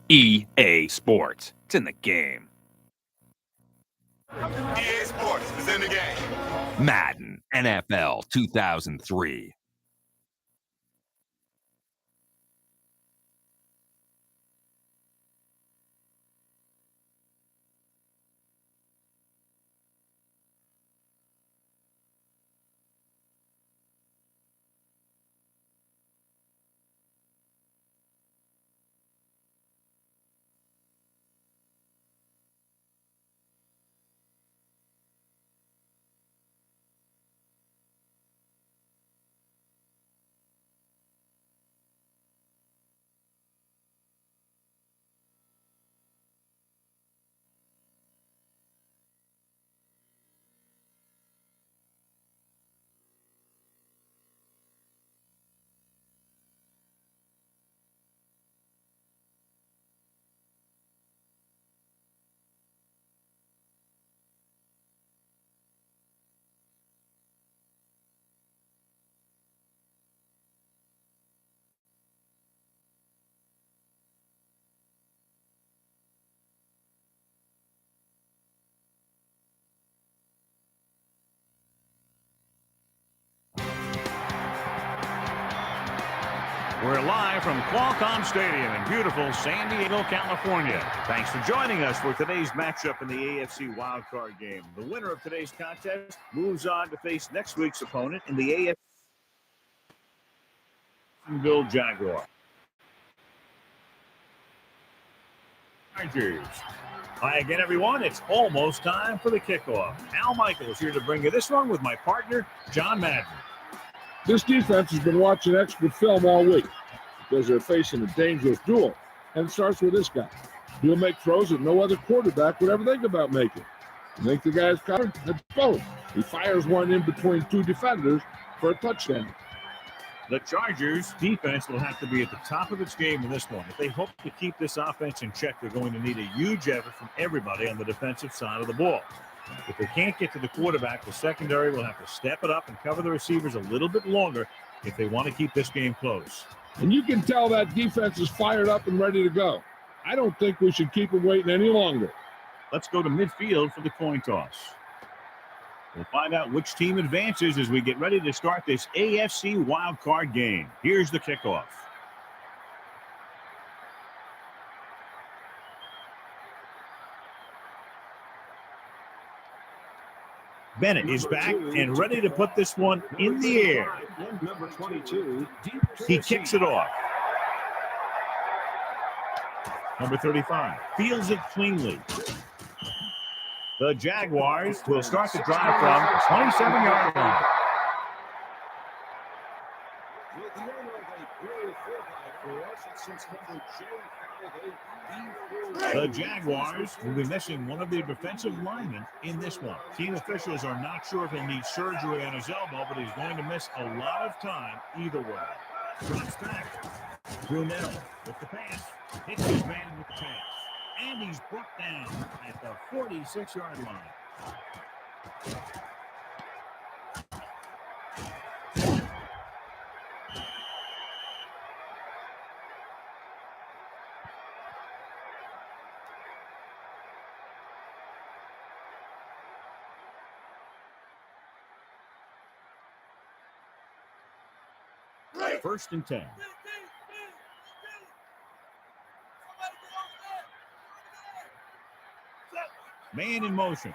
EA Sports. It's in the game. EA Sports is in the game. Madden NFL 2003. We're live from Qualcomm Stadium in beautiful San Diego, California. Thanks for joining us for today's matchup in the AFC wildcard game. The winner of today's contest moves on to face next week's opponent in the AFC Jacksonville Jaguars. Hi again, everyone. It's almost time for the kickoff. Al Michaels here to bring you this one with my partner, John Madden. This defense has been watching expert film all week because they're facing a dangerous duel. And it starts with this guy. He'll make throws that no other quarterback would ever think about making. You think the guy's covered? That's both. He fires one in between two defenders for a touchdown. The Chargers defense will have to be at the top of its game in this one. If they hope to keep this offense in check, they're going to need a huge effort from everybody on the defensive side of the ball. If they can't get to the quarterback, the secondary will have to step it up and cover the receivers a little bit longer if they want to keep this game close. And you can tell that defense is fired up and ready to go. I don't think we should keep them waiting any longer. Let's go to midfield for the coin toss. We'll find out which team advances as we get ready to start this AFC wildcard game. Here's the kickoff. Bennett is back and ready to put this one in the air. Number 22. He kicks it off. Number 35 fields it cleanly. The Jaguars will start the drive from the 27-yard line. The Jaguars will be missing one of their defensive linemen in this one. Team officials are not sure if he'll need surgery on his elbow, but he's going to miss a lot of time either way. Drops back. Brunell with the pass. Hits his man with the pass. And he's brought down at the 46-yard line. First and 10. Man in motion.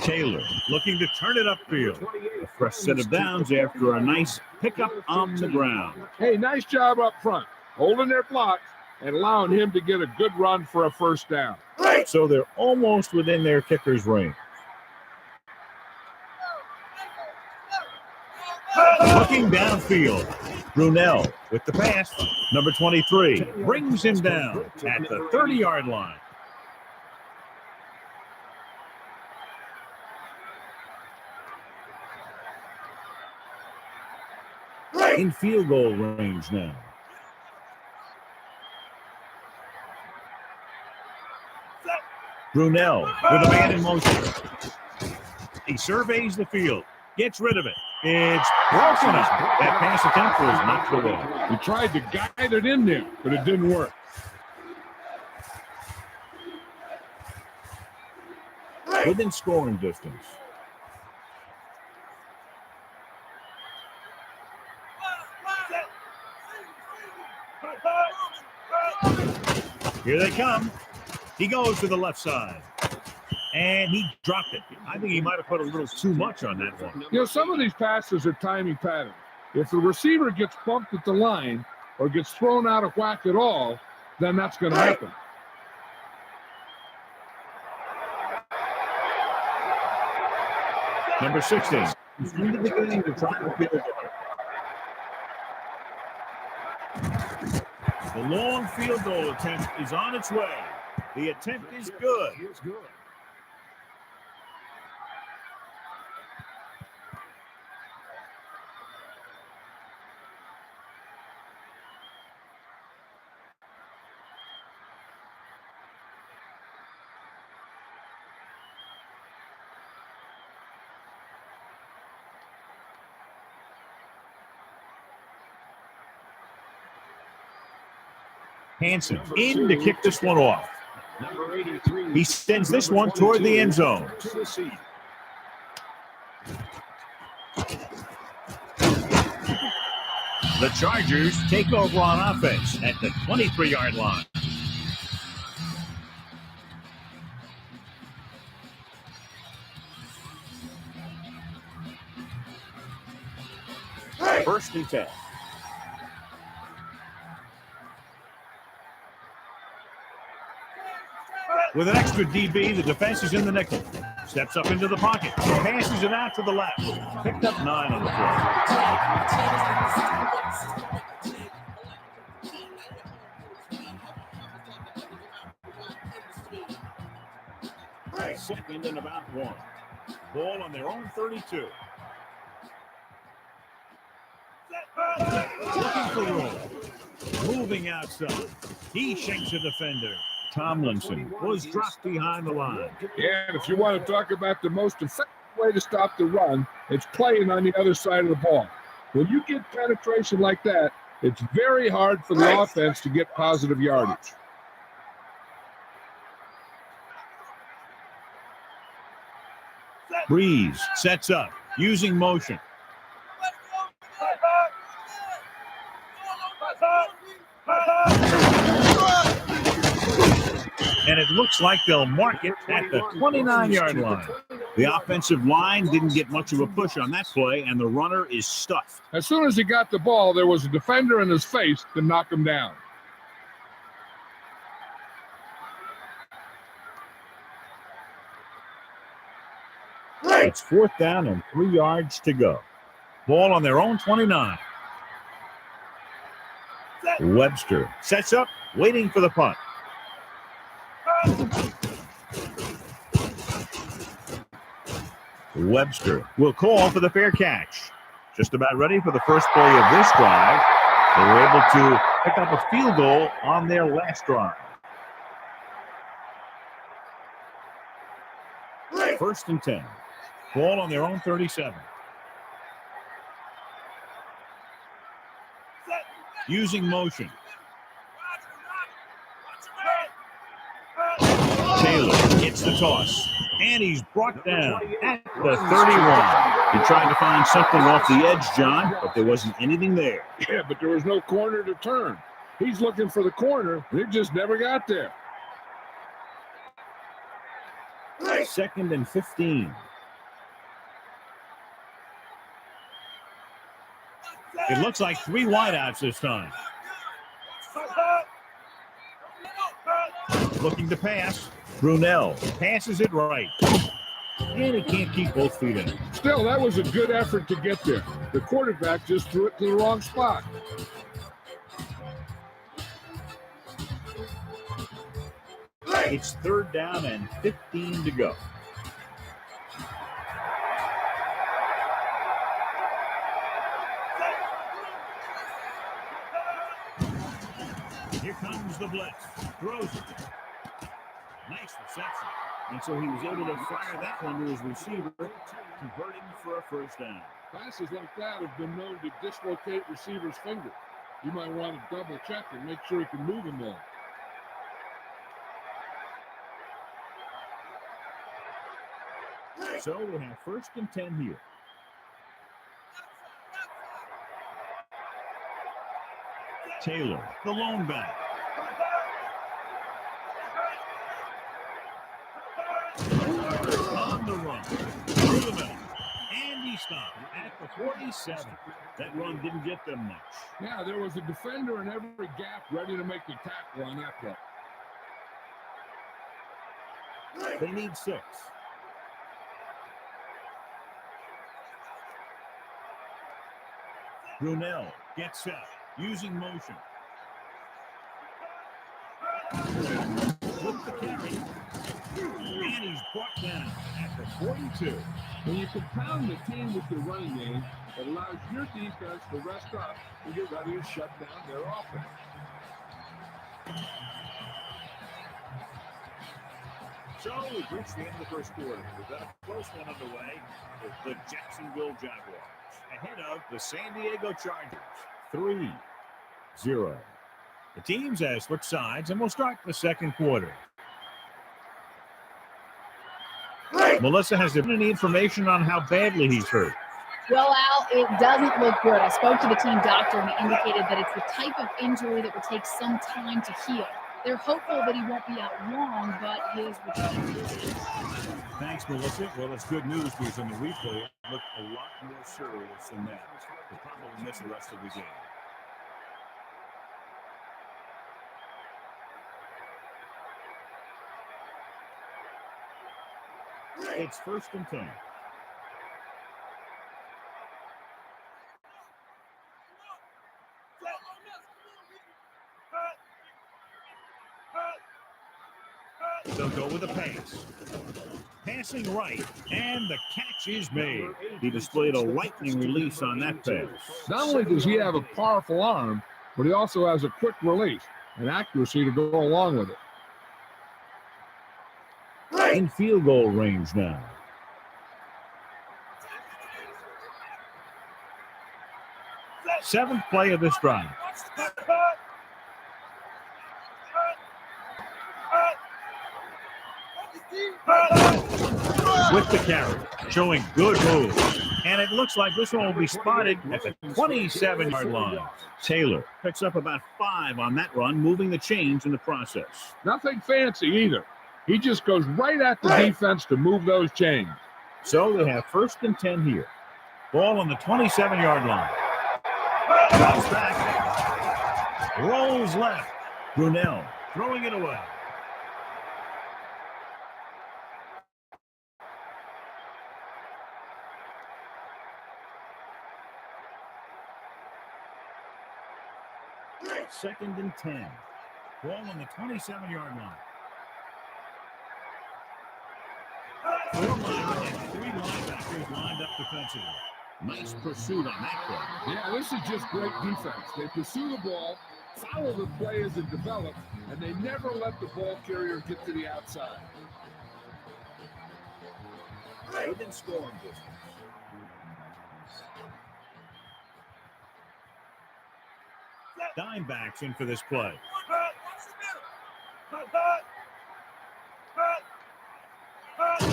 Taylor looking to turn it upfield. A fresh set of downs after a nice pickup on the ground. Hey, nice job up front, holding their block and allowing him to get a good run for a first down. So they're almost within their kicker's range. Looking downfield. Brunell with the pass. Number 23 brings him down at the 30-yard line. In field goal range now. Brunell with a man in motion. He surveys the field, gets rid of it. It's broken up. That pass attempt was knocked away. He tried to guide it in there, but it didn't work. Within scoring distance. Here they come. He goes to the left side. And he dropped it. I think he might have put a little too much on that one. You know, some of these passes are timing patterns. If the receiver gets bumped at the line or gets thrown out of whack at all, then that's going to happen. Number 16. He's into the game to try to field goal. The long field goal attempt is on its way. The attempt is good. Hansen in to kick this one off. Number 83. He sends this one toward the end zone. The Chargers take over on offense at the 23-yard line. First and 10. With an extra DB, the defense is in the nickel. Steps up into the pocket. Passes it out to the left. Picked up 9 on the play. Second and about 1. Ball on their own 32. Looking for room. Moving outside. He shakes a defender. Tomlinson was dropped behind the line. Yeah, and if you want to talk about the most effective way to stop the run, it's playing on the other side of the ball. When you get penetration like that, it's very hard for the offense to get positive yardage. Breeze sets up, using motion. And it looks like they'll mark it at the 29-yard line. The offensive line didn't get much of a push on that play, and the runner is stuffed. As soon as he got the ball, there was a defender in his face to knock him down. It's 4th down and 3 yards to go. Ball on their own 29. Webster sets up, waiting for the punt. Webster will call for the fair catch. Just about ready for the first play of this drive. They were able to pick up a field goal on their last drive. 1st and 10. Ball on their own 37. Using motion. Taylor gets the toss, and he's brought down at the 31. He tried to find something off the edge, John, but there wasn't anything there. Yeah, but there was no corner to turn. He's looking for the corner, and it just never got there. 2nd and 15. It looks like 3 wideouts this time. Looking to pass. Brunell passes it right. and he can't keep both feet in it. Still, that was a good effort to get there. The quarterback just threw it to the wrong spot. It's 3rd down and 15 to go. Here comes the blitz. Throws it. Nice reception. And so he was able to fire that one to his receiver, converting for a 1st down. Passes like that have been known to dislocate receivers' fingers. You might want to double check and make sure he can move them all. So we have 1st and 10 here. Taylor, the lone back. On the run. Through the middle. And he stopped at the 47. That run didn't get them much. Yeah, there was a defender in every gap ready to make the tackle on that play. They need 6. Brunell gets set, using motion. With the carry. And he's brought down at the 42. When you compound the team with your running game, it allows your defense to rest up and get ready to shut down their offense. So we've reached the end of the 1st quarter. We've got a close one underway with the Jacksonville Jaguars ahead of the San Diego Chargers, 3-0. The teams have switched sides, and we'll start the 2nd quarter. Melissa, has there been any information on how badly he's hurt? Well, Al, it doesn't look good. I spoke to the team doctor, and he indicated that it's the type of injury that would take some time to heal. They're hopeful that he won't be out long, but his return is. Thanks, Melissa. Well, that's good news because in the replay, it looked a lot more serious than that. He'll probably miss the rest of the game. It's 1st and 10. They'll go with a pass. Passing right, and the catch is made. He displayed a lightning release on that pass. Not only does he have a powerful arm, but he also has a quick release and accuracy to go along with it. In field goal range now. Seventh play of this drive. With the carry, showing good moves. And it looks like this one will be spotted at the 27-yard line. Taylor picks up about 5 on that run, moving the chains in the process. Nothing fancy either. He just goes right at the defense to move those chains. So they have 1st and 10 here. Ball on the 27-yard line. Drops back. Rolls left. Brunell throwing it away. Second and 10. Ball on the 27-yard line. 4 linemen and 3 linebackers lined up defensively. Nice pursuit on that play. Yeah, this is just great defense. They pursue the ball, follow the play as it develops, and they never let the ball carrier get to the outside. Within scoring distance. Dime backs in for this play.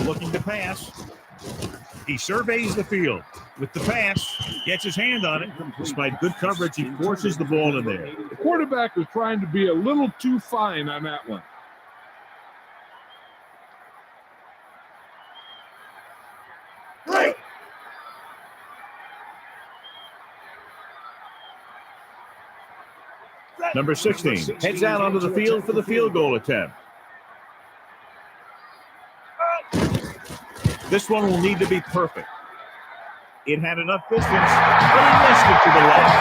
Looking to pass. He surveys the field. With the pass, gets his hand on it. Despite good coverage, he forces the ball in there. The quarterback was trying to be a little too fine on that one. Number 16 heads out onto the field for the field goal attempt. This one will need to be perfect. It had enough distance, but he missed it to the left.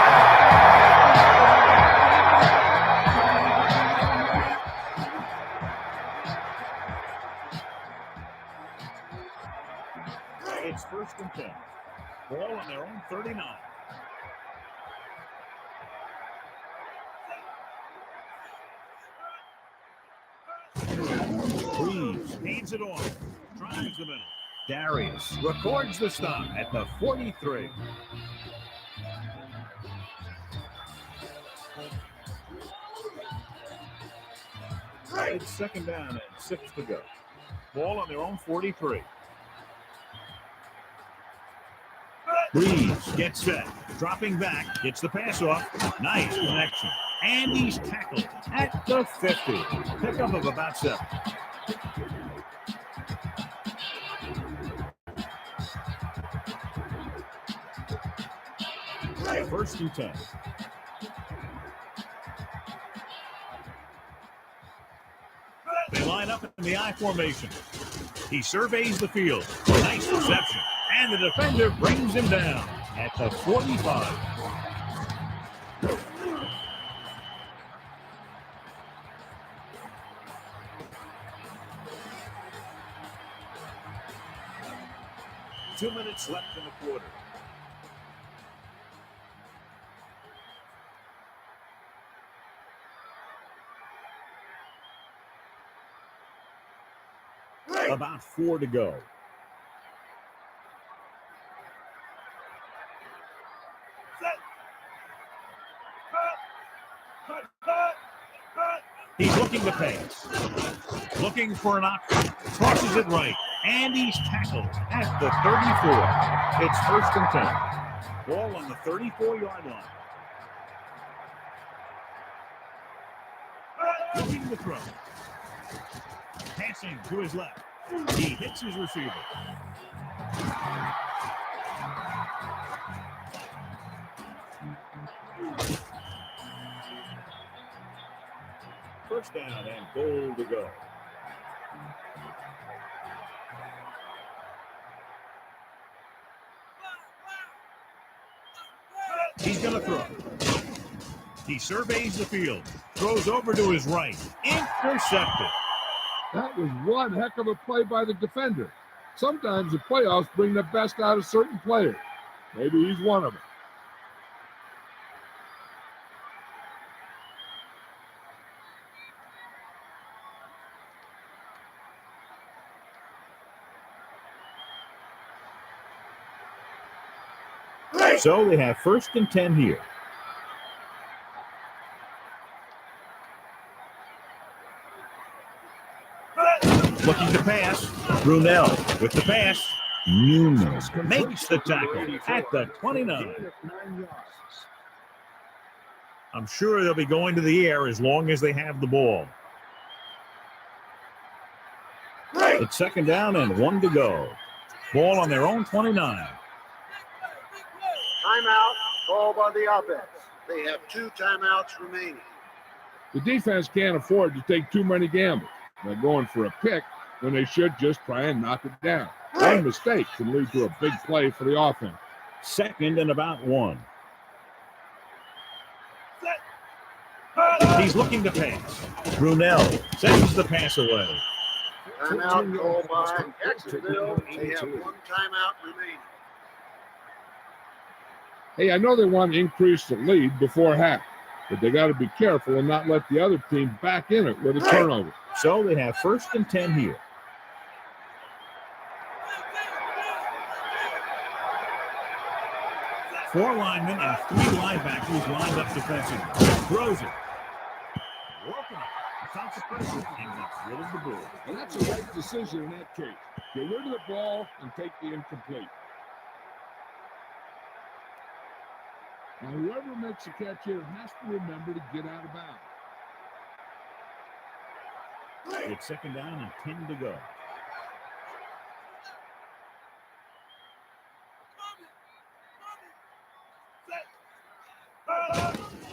It's 1st and 10. Ball on their own 39. Reeves hands it off. Drives the middle. Darius records the stop at the 43. It's 2nd down and 6 to go. Ball on their own 43. Reeves gets set. Dropping back. Gets the pass off. Nice connection. And he's tackled at the 50. Pickup of about 7. First and 10. They line up in the I formation. He surveys the field. Nice reception. And the defender brings him down at the 45. Two minutes left in the quarter. About 4 to go. He's looking to pass. Looking for an option. Crosses it right. And he's tackled at the 34. It's 1st and 10. Ball on the 34-yard line. Looking to throw. Passing to his left. He hits his receiver. First down and goal to go. He's going to throw. He surveys the field. Throws over to his right. Intercepted. That was one heck of a play by the defender. Sometimes the playoffs bring the best out of certain players. Maybe he's one of them. So they have 1st and 10 here. Looking to pass. Brunell with the pass. Newman makes the tackle at the 29. I'm sure they'll be going to the air as long as they have the ball. It's 2nd down and 1 to go. Ball on their own 29. Timeout called by the offense. They have 2 timeouts remaining. The defense can't afford to take too many gambles. They're going for a pick when they should just try and knock it down. One mistake can lead to a big play for the offense. 2nd and about 1. He's looking to pass. Brunell sends the pass away. Timeout called by Jacksonville. They have 1 timeout remaining. Hey, I know they want to increase the lead before half, but they got to be careful and not let the other team back in it with a turnover. So they have 1st and 10 here. Four linemen and 3 linebackers lined up defensively. Throws it. Working it. Without the pressure and gets rid of the ball. And that's a right decision in that case. Get rid of the ball and take the incomplete. Now, whoever makes a catch here has to remember to get out of bounds. It's 2nd down and 10 to go.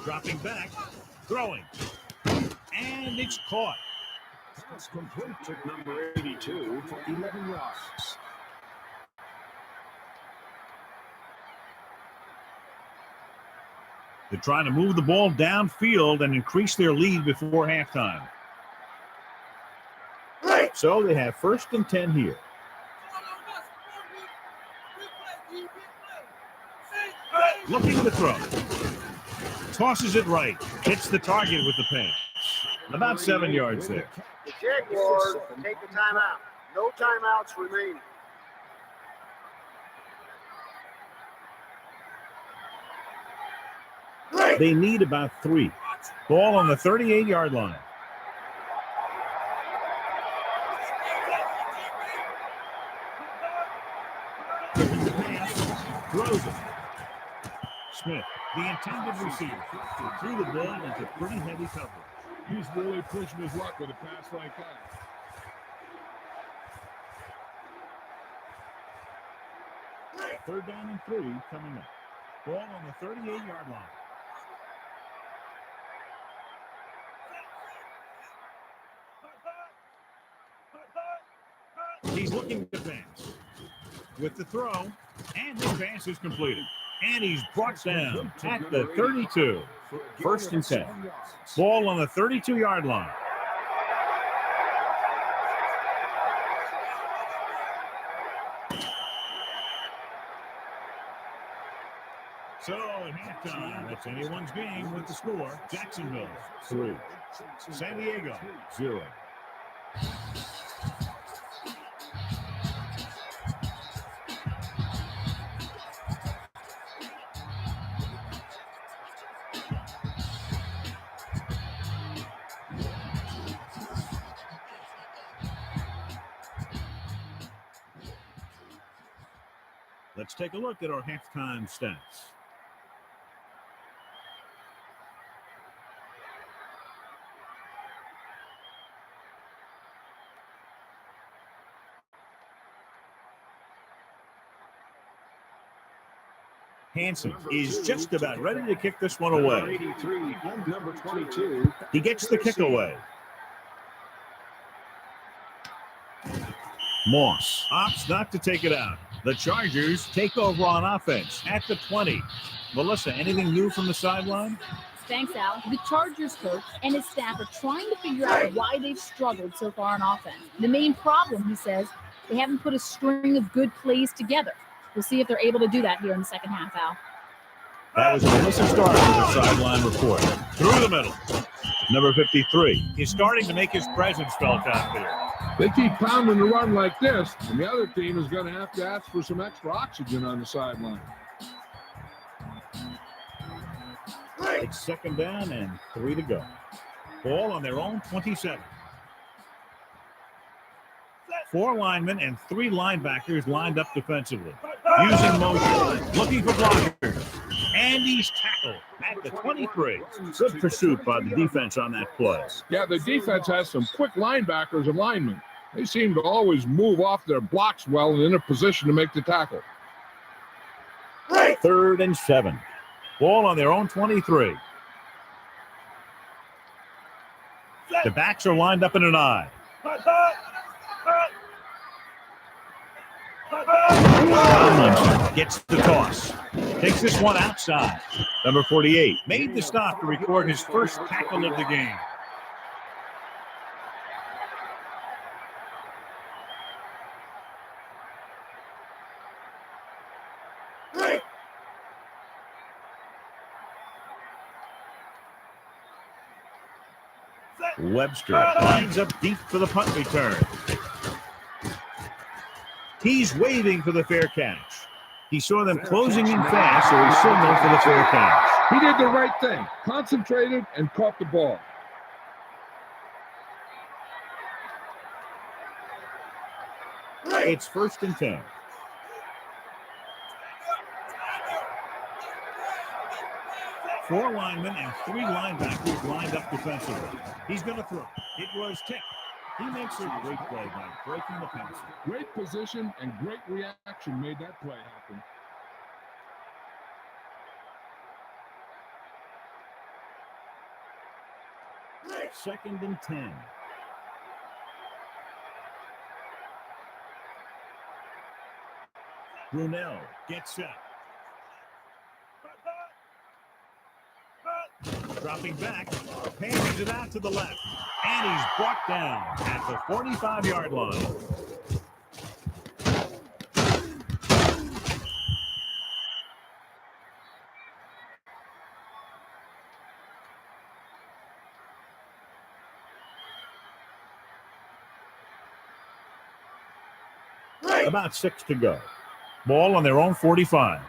Dropping back, throwing, and it's caught. Pass complete to number 82 for 11 yards. They're trying to move the ball downfield and increase their lead before halftime. So they have 1st and 10 here. Looking to throw. Tosses it right. Hits the target with the pass. About 7 yards there. The Jaguars take the timeout. No timeouts remaining. They need about 3. Ball on the 38-yard line. Throws it. Smith, the intended receiver, threw the ball into pretty heavy coverage. He's really pushing his luck with a pass like that. Third down and 3 coming up. Ball on the 38-yard line. He's looking to pass. With the throw, and the pass is completed. And he's brought down at the 32. 1st and 10. Ball on the 32-yard line. So at halftime, that's anyone's game with the score. Jacksonville 3, San Diego 0. Let's take a look at our halftime stats. Hansen is just about ready to kick this one away. 83, number 22. He gets the kick away. Moss opts not to take it out. The Chargers take over on offense at the 20. Melissa, anything new from the sideline? Thanks, Al. The Chargers coach and his staff are trying to figure out why they've struggled so far on offense. The main problem, he says, they haven't put a string of good plays together. We'll see if they're able to do that here in the second half, Al. That was Melissa Stark with the sideline report. Through the middle. Number 53 is starting to make his presence felt out there. They keep pounding the run like this, and the other team is going to have to ask for some extra oxygen on the sideline. It's 2nd down and 3 to go. Ball on their own 27. 4 linemen and 3 linebackers lined up defensively. Using motion, looking for blockers. And he's tackled at the 23. Good pursuit by the defense on that play. Yeah, the defense has some quick linebackers and linemen. They seem to always move off their blocks well and in a position to make the tackle. 3rd and 7. Ball on their own 23. The backs are lined up in an eye. Tomlinson gets the toss. Takes this one outside. Number 48 made the stop to record his first tackle of the game. Webster lines up deep for the punt return. He's waving for the fair catch. He saw them closing in fast, so he signaled for the fair catch. He did the right thing, concentrated and caught the ball. It's 1st and 10. Four linemen and 3 linebackers lined up defensively. He's going to throw. It was tipped. He makes a great play by breaking the pass. Great position and great reaction made that play happen. Second and 10. Brunell gets set. Dropping back, passes it out to the left, and he's brought down at the 45-yard line. About 6 to go. Ball on their own 45.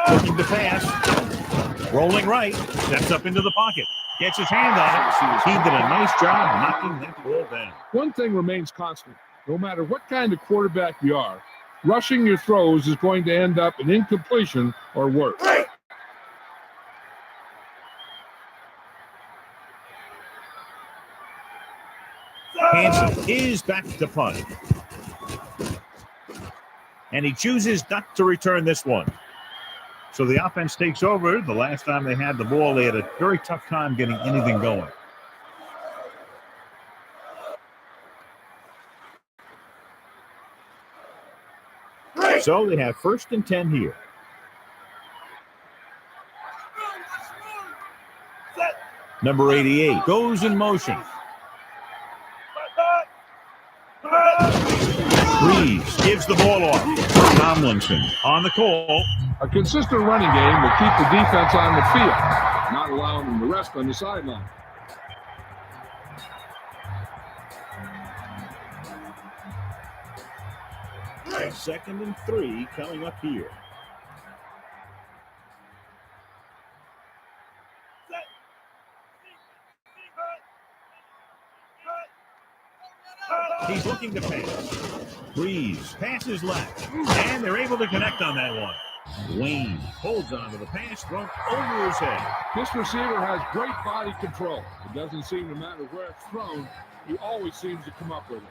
Looking to pass. Rolling right. Steps up into the pocket. Gets his hand on it. He did a nice job knocking that ball down. One thing remains constant. No matter what kind of quarterback you are, rushing your throws is going to end up an incompletion or worse. Hanson is back to punt. And he chooses not to return this one. So the offense takes over. The last time they had the ball, they had a very tough time getting anything going. So they have 1st and 10 here. Number 88 goes in motion. Breeze gives the ball off. Tomlinson on the call. A consistent running game will keep the defense on the field, not allowing them to rest on the sideline. Second and 3 coming up here. He's looking to pass. Breeze passes left, and they're able to connect on that one. Wayne holds on to the pass, thrown over his head. This receiver has great body control. It doesn't seem to matter where it's thrown. He always seems to come up with it.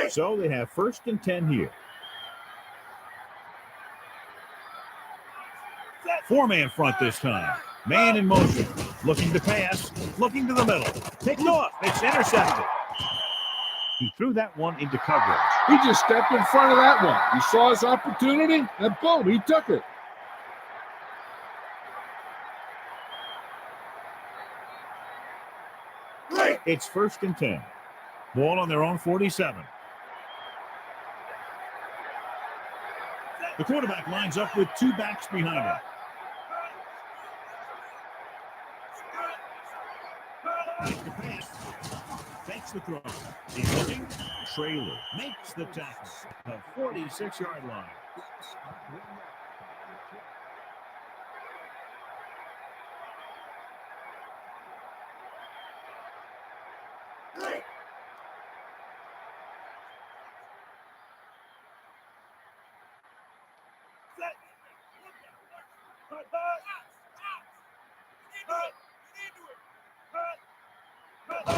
So they have 1st and 10 here. 4-man front this time. Man in motion. Looking to pass. Looking to the middle. Picked off. It's intercepted. He threw that one into coverage. He just stepped in front of that one. He saw his opportunity, and boom, he took it. It's 1st and 10. Ball on their own 47. The quarterback lines up with 2 backs behind him. Fakes the throw. He's looking. Trailer makes the tackle. The 46-yard line.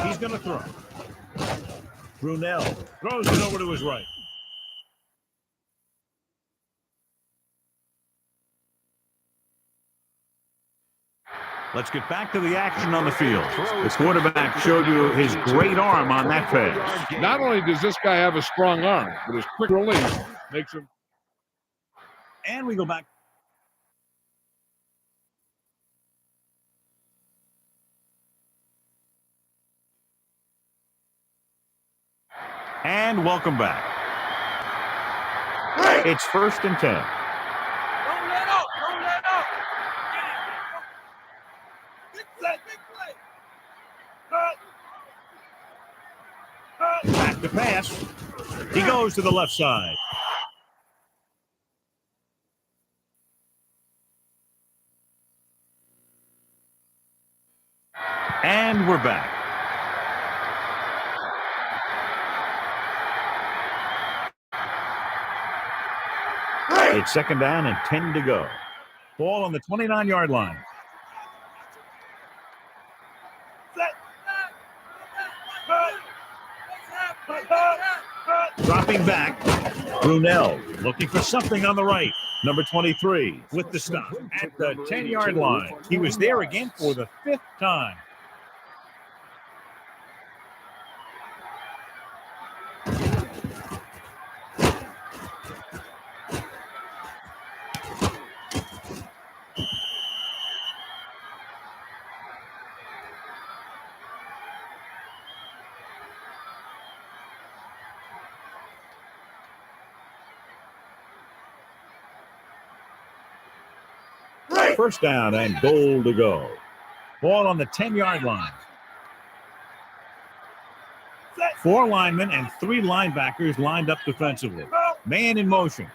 He's going to throw. Brunell throws it over to his right. Let's get back to the action on the field. The quarterback showed you his great arm on that pass. Not only does this guy have a strong arm, but his quick release makes him. And we go back. And welcome back. It's 1st and 10. Back to pass. He goes to the left side. And we're back. It's 2nd down and 10 to go. Ball on the 29-yard line. Dropping back, Brunell looking for something on the right. Number 23 with the stop at the 10-yard line. He was there again for the 5th time. First down and goal to go. Ball on the 10-yard line. 4 linemen and 3 linebackers lined up defensively. Man in motion.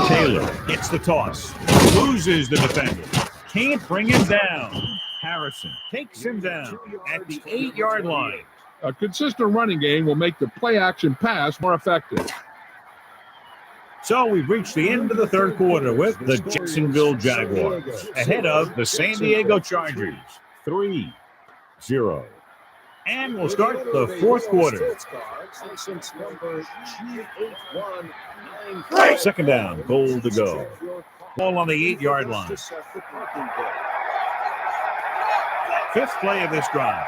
Taylor gets the toss. Loses the defender. Can't bring him down. Harrison takes him down at the 8-yard line. A consistent running game will make the play-action pass more effective. So we've reached the end of the 3rd quarter with the Jacksonville Jaguars ahead of the San Diego Chargers, 3-0. And we'll start the 4th quarter. Second down, goal to go. Ball on the 8-yard line. 5th play of this drive.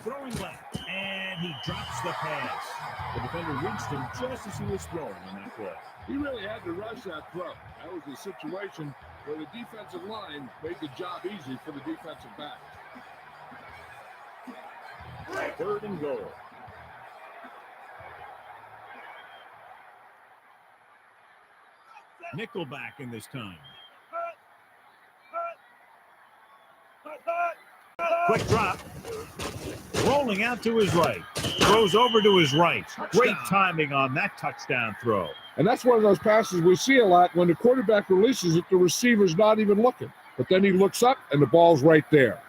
Throwing left, and he drops the pass. The defender reached him just as he was throwing on that play. He really had to rush that throw. That was the situation where the defensive line made the job easy for the defensive back. 3rd and goal. Nickelback in this time. Quick drop. Rolling out to his right. Throws over to his right. Great timing on that touchdown throw. And that's one of those passes we see a lot when the quarterback releases it, the receiver's not even looking. But then he looks up and the ball's right there.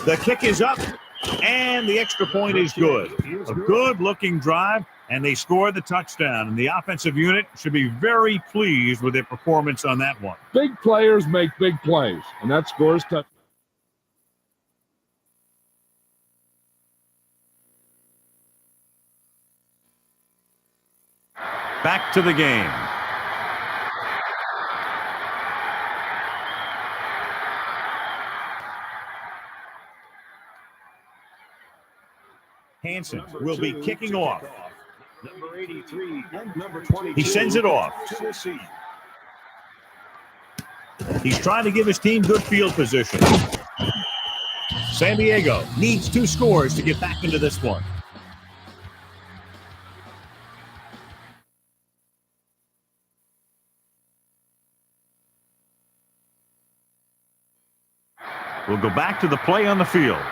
The kick is up, and the extra point is good. A good-looking drive, and they score the touchdown. And the offensive unit should be very pleased with their performance on that one. Big players make big plays, and that scores touchdown. Back to the game. Hansen will be kicking off. Number 83 and number 22. He sends it off. He's trying to give his team good field position. San Diego needs 2 scores to get back into this one. We'll go back to the play on the field.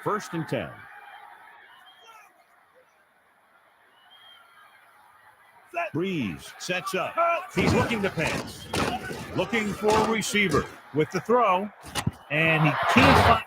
First and 10. Breeze sets up. He's looking to pass. Looking for a receiver with the throw. And he can't find.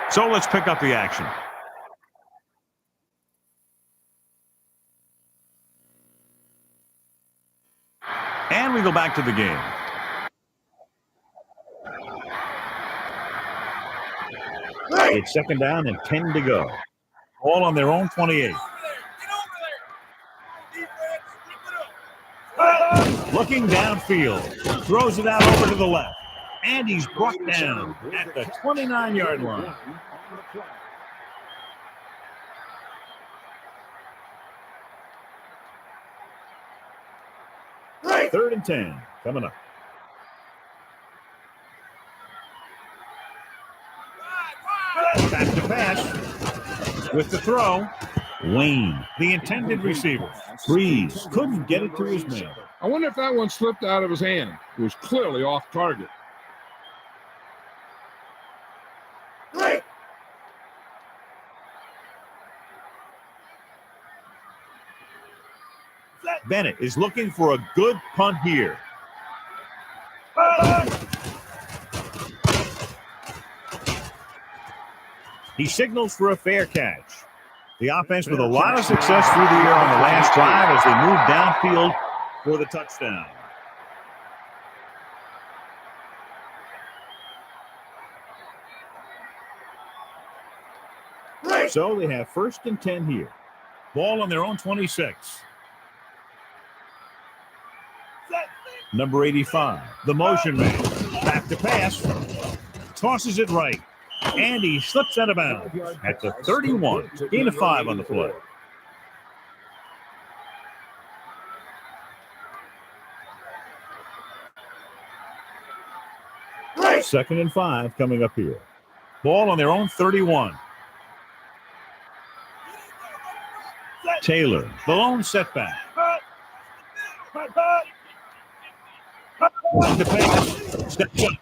So let's pick up the action. And we go back to the game. It's second down and 10 to go. All on their own 28. Looking downfield. Throws it out over to the left. And he's brought down at the 29-yard line. 3rd and 10 coming up. Back to pass with the throw. Wayne, the intended receiver. Breeze couldn't get it to his man. I wonder if that one slipped out of his hand. It was clearly off target. Bennett is looking for a good punt here. He signals for a fair catch. The offense with a lot of success through the air on the last drive as they move downfield for the touchdown. So they have 1st and 10 here. Ball on their own 26. Number 85, the motion man. Back to pass. Tosses it right. And he slips out of bounds at the 31. Gain of 5 on the play. Second and 5 coming up here. Ball on their own 31. Taylor, the lone setback. The pass. Steps up.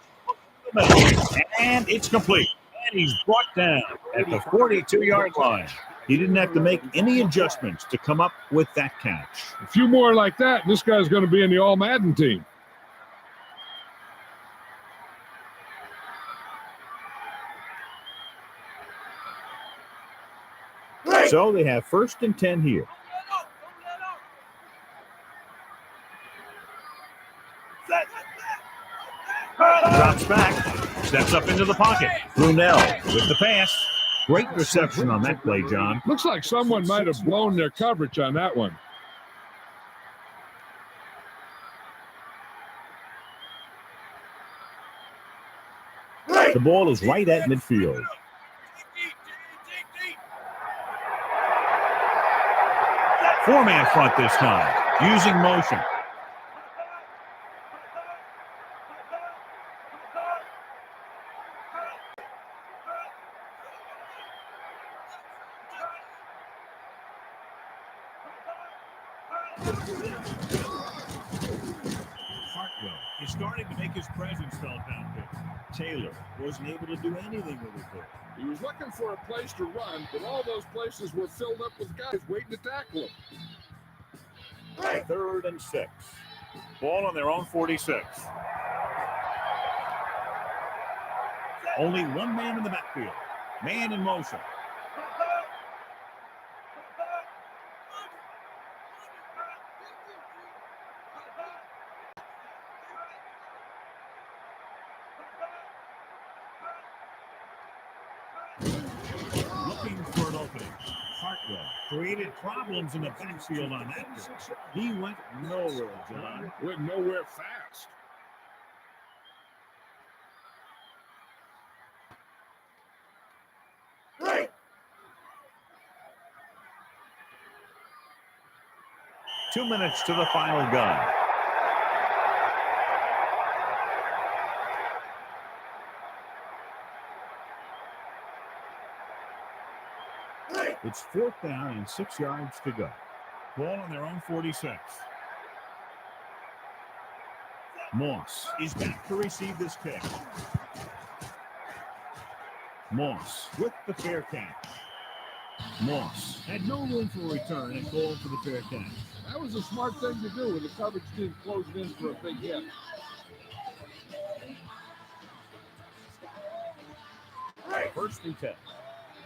And it's complete. And he's brought down at the 42-yard line. He didn't have to make any adjustments to come up with that catch. A few more like that, this guy's going to be in the All-Madden team. So they have 1st and 10 here. Drops back, steps up into the pocket. Brunell with the pass. Great reception on that play, John. Looks like someone might have blown their coverage on that one. The ball is right at midfield. Four-man front this time, using motion. Hartwell is starting to make his presence felt down here. Taylor wasn't able to do anything with it there. He was looking for a place to run, but all those places were filled up with guys waiting to tackle him. 3rd and 6. Ball on their own 46. Only one man in the backfield. Man in motion. Looking for an opening. Hartwell created problems in the backfield on that one. He went nowhere, John. Went nowhere fast. Two minutes to the final gun. It's 4th down and 6 yards to go. Ball on their own 46. Moss is back to receive this kick. Moss with the fair catch. Moss had no room for a return and called for the fair catch. That was a smart thing to do with the coverage team closing in for a big hit. First and 10.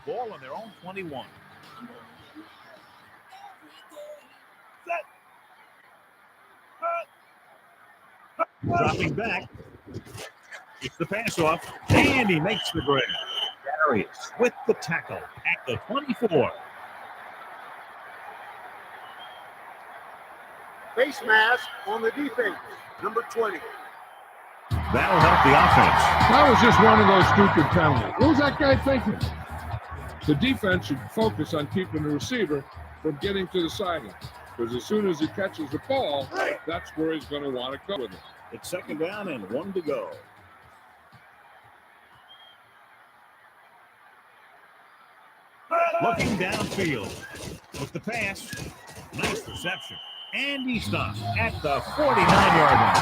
Ball on their own 21. Dropping back. It's the pass off, and he makes the grab. Darius with the tackle at the 24. Face mask on the defense, number 20. That'll help the offense. That was just one of those stupid penalties. What was that guy thinking? The defense should focus on keeping the receiver from getting to the sideline. because as soon as he catches the ball, that's where he's going to want to go with it. It's second down and 1 to go. Looking downfield with the pass. Nice reception. And he stopped at the 49-yard line.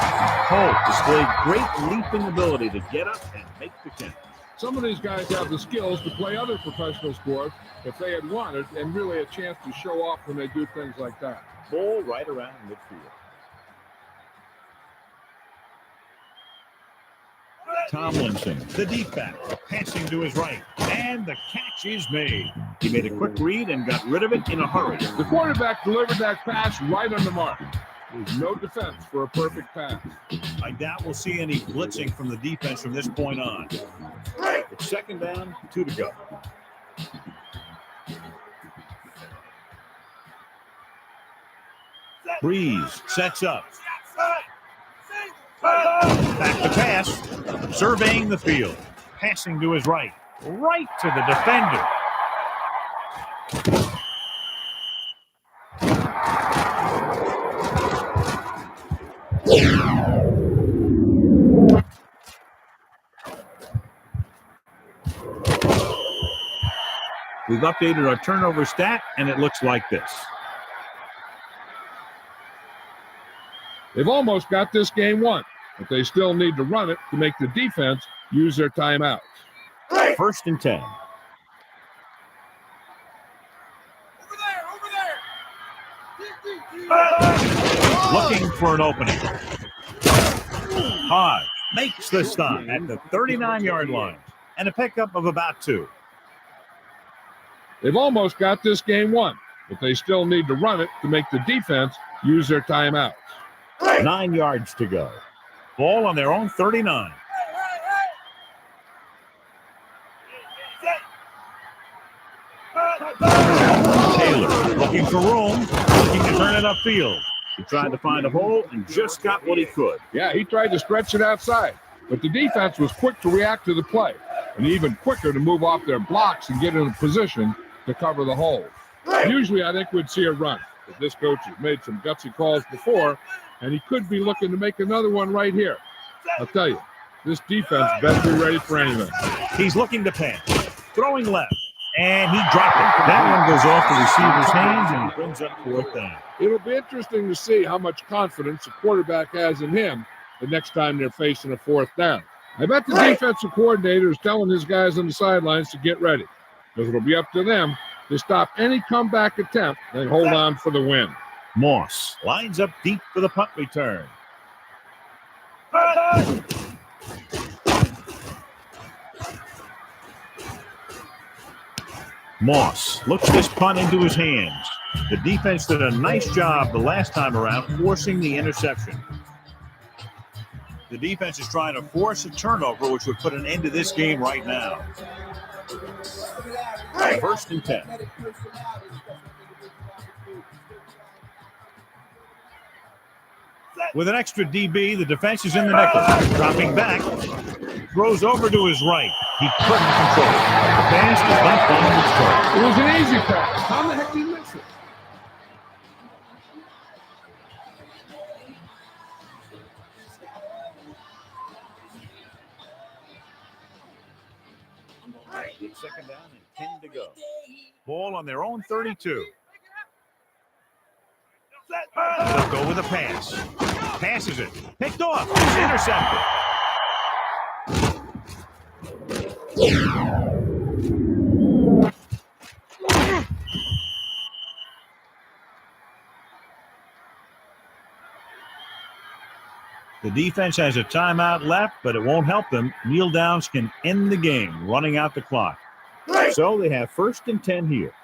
Colt displayed great leaping ability to get up and make the catch. Some of these guys have the skills to play other professional sports if they had wanted, and really a chance to show off when they do things like that. Ball right around midfield. Tomlinson, the deep back, passing to his right, and the catch is made. He made a quick read and got rid of it in a hurry. The quarterback delivered that pass right on the mark. There's no defense for a perfect pass. I doubt we'll see any blitzing from the defense from this point on. It's second down, 2 to go. Breeze sets up. Back to pass. Surveying the field. Passing to his right. Right to the defender. We've updated our turnover stat, and it looks like this. They've almost got this game won, but they still need to run it to make the defense use their timeouts. First and 10. Looking for an opening. Hodge makes the stop at the 39-yard line and a pickup of about 2. They've almost got this game won, but they still need to run it to make the defense use their timeouts. 9 yards to go. Ball on their own 39. Taylor looking for room, looking to turn it upfield. He tried to find a hole and just got what he could. Yeah, he tried to stretch it outside, but the defense was quick to react to the play and even quicker to move off their blocks and get in a position to cover the hole. Usually I think we'd see a run, but this coach has made some gutsy calls before, and he could be looking to make another one right here. I'll tell you, this defense better be ready for anything. He's looking to pass, throwing left, and he dropped it. That one goes off the receiver's hands and brings up 4th down. It'll be interesting to see how much confidence the quarterback has in him the next time they're facing a 4th down. I bet the defensive coordinator is telling his guys on the sidelines to get ready, because it'll be up to them to stop any comeback attempt and hold on for the win. Moss lines up deep for the punt return. Moss looks this punt into his hands. The defense did a nice job the last time around forcing the interception. The defense is trying to force a turnover, which would put an end to this game right now. First and 10. With an extra DB, the defense is in the nickel. Dropping back. Throws over to his right. He couldn't control it. The pass did not find its target. It was an easy pass. How the heck did he miss it? It's second down and 10 to go. Ball on their own 32. They'll go with a pass. Passes it. Picked off. It's intercepted. The defense has a timeout left, but it won't help them. Kneel downs can end the game, running out the clock. So they have first and 10 here.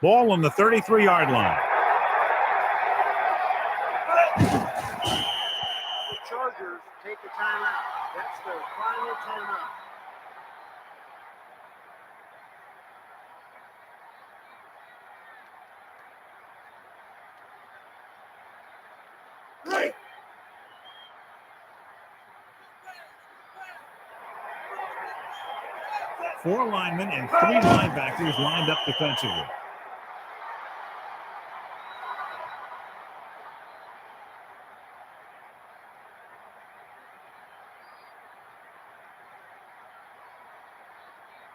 Ball on the 33-yard line. The Chargers take a timeout. That's their final timeout. Four linemen and 3 linebackers lined up defensively.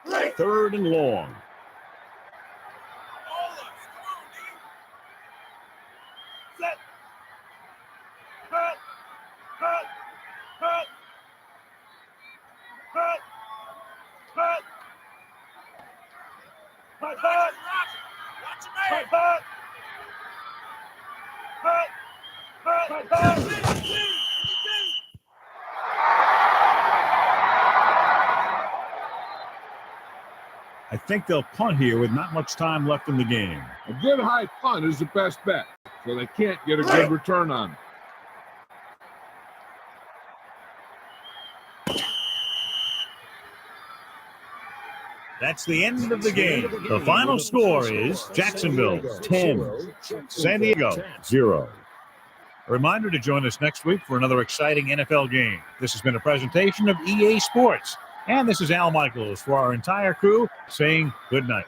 3rd and long. I think they'll punt here with not much time left in the game. A good high punt is the best bet, so they can't get a good return on it. That's the end of the game. The final score is Jacksonville 10, San Diego 0. A reminder to join us next week for another exciting NFL game. This has been a presentation of EA Sports. And this is Al Michaels for our entire crew saying good night.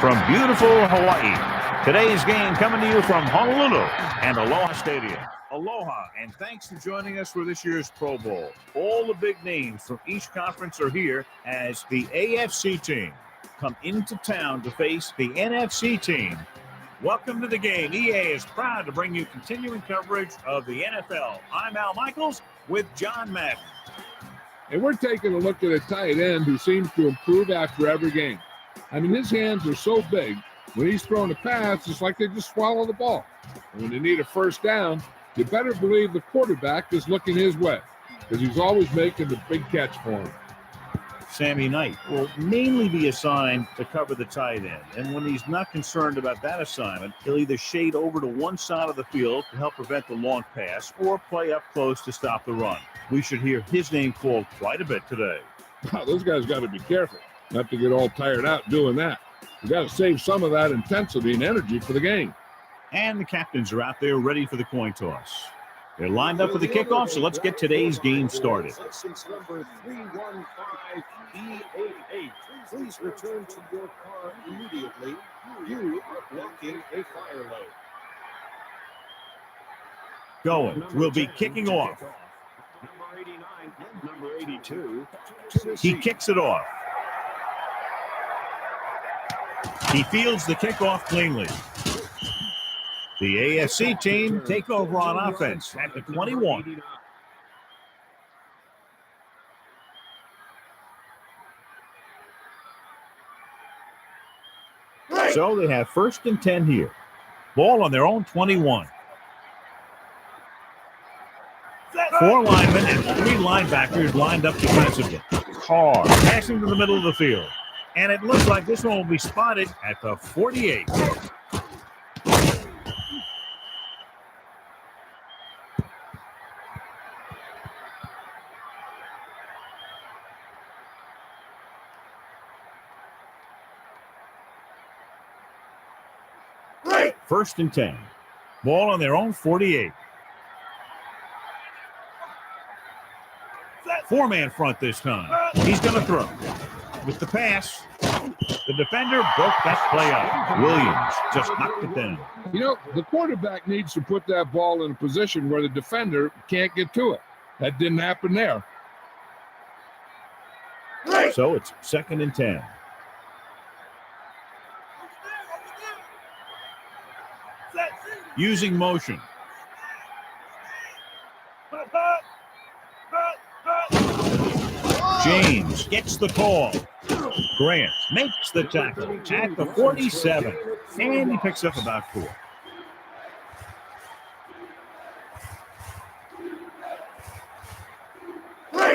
From beautiful Hawaii, today's game coming to you from Honolulu and Aloha Stadium. Aloha, and thanks for joining us for this year's Pro Bowl. All the big names from each conference are here as the AFC team come into town to face the NFC team. Welcome to the game. EA is proud to bring you continuing coverage of the NFL. I'm Al Michaels with John Madden. And we're taking a look at a tight end who seems to improve after every game. I mean, his hands are so big. When he's throwing a pass, it's like they just swallow the ball. And when they need a first down, you better believe the quarterback is looking his way. because he's always making the big catch for him. Sammy Knight will mainly be assigned to cover the tight end, and when he's not concerned about that assignment, he'll either shade over to one side of the field to help prevent the long pass or play up close to stop the run. We should hear his name called quite a bit today. Wow, those guys got to be careful not to get all tired out doing that. You got to save some of that intensity and energy for the game. And the captains are out there ready for the coin toss. They're lined up for the kickoff, so let's get today's game started. License number 315E88. Please return to your car immediately. You are blocking a fire lane. Going. We'll be kicking off. Number 89 and number 82. He kicks it off. He fields the kickoff cleanly. The AFC team take over on offense at the 21. So they have 1st and 10 here. Ball on their own 21. 4 linemen and 3 linebackers lined up defensively. Carr passing to the middle of the field. And it looks like this one will be spotted at the 48. First and 10. Ball on their own 48. 4-man front this time. He's going to throw. With the pass, the defender broke that play up. Williams just knocked it down. You know, the quarterback needs to put that ball in a position where the defender can't get to it. That didn't happen there. So it's 2nd and 10. Using motion. James gets the call. Grant makes the tackle at the 47, and he picks up about 4.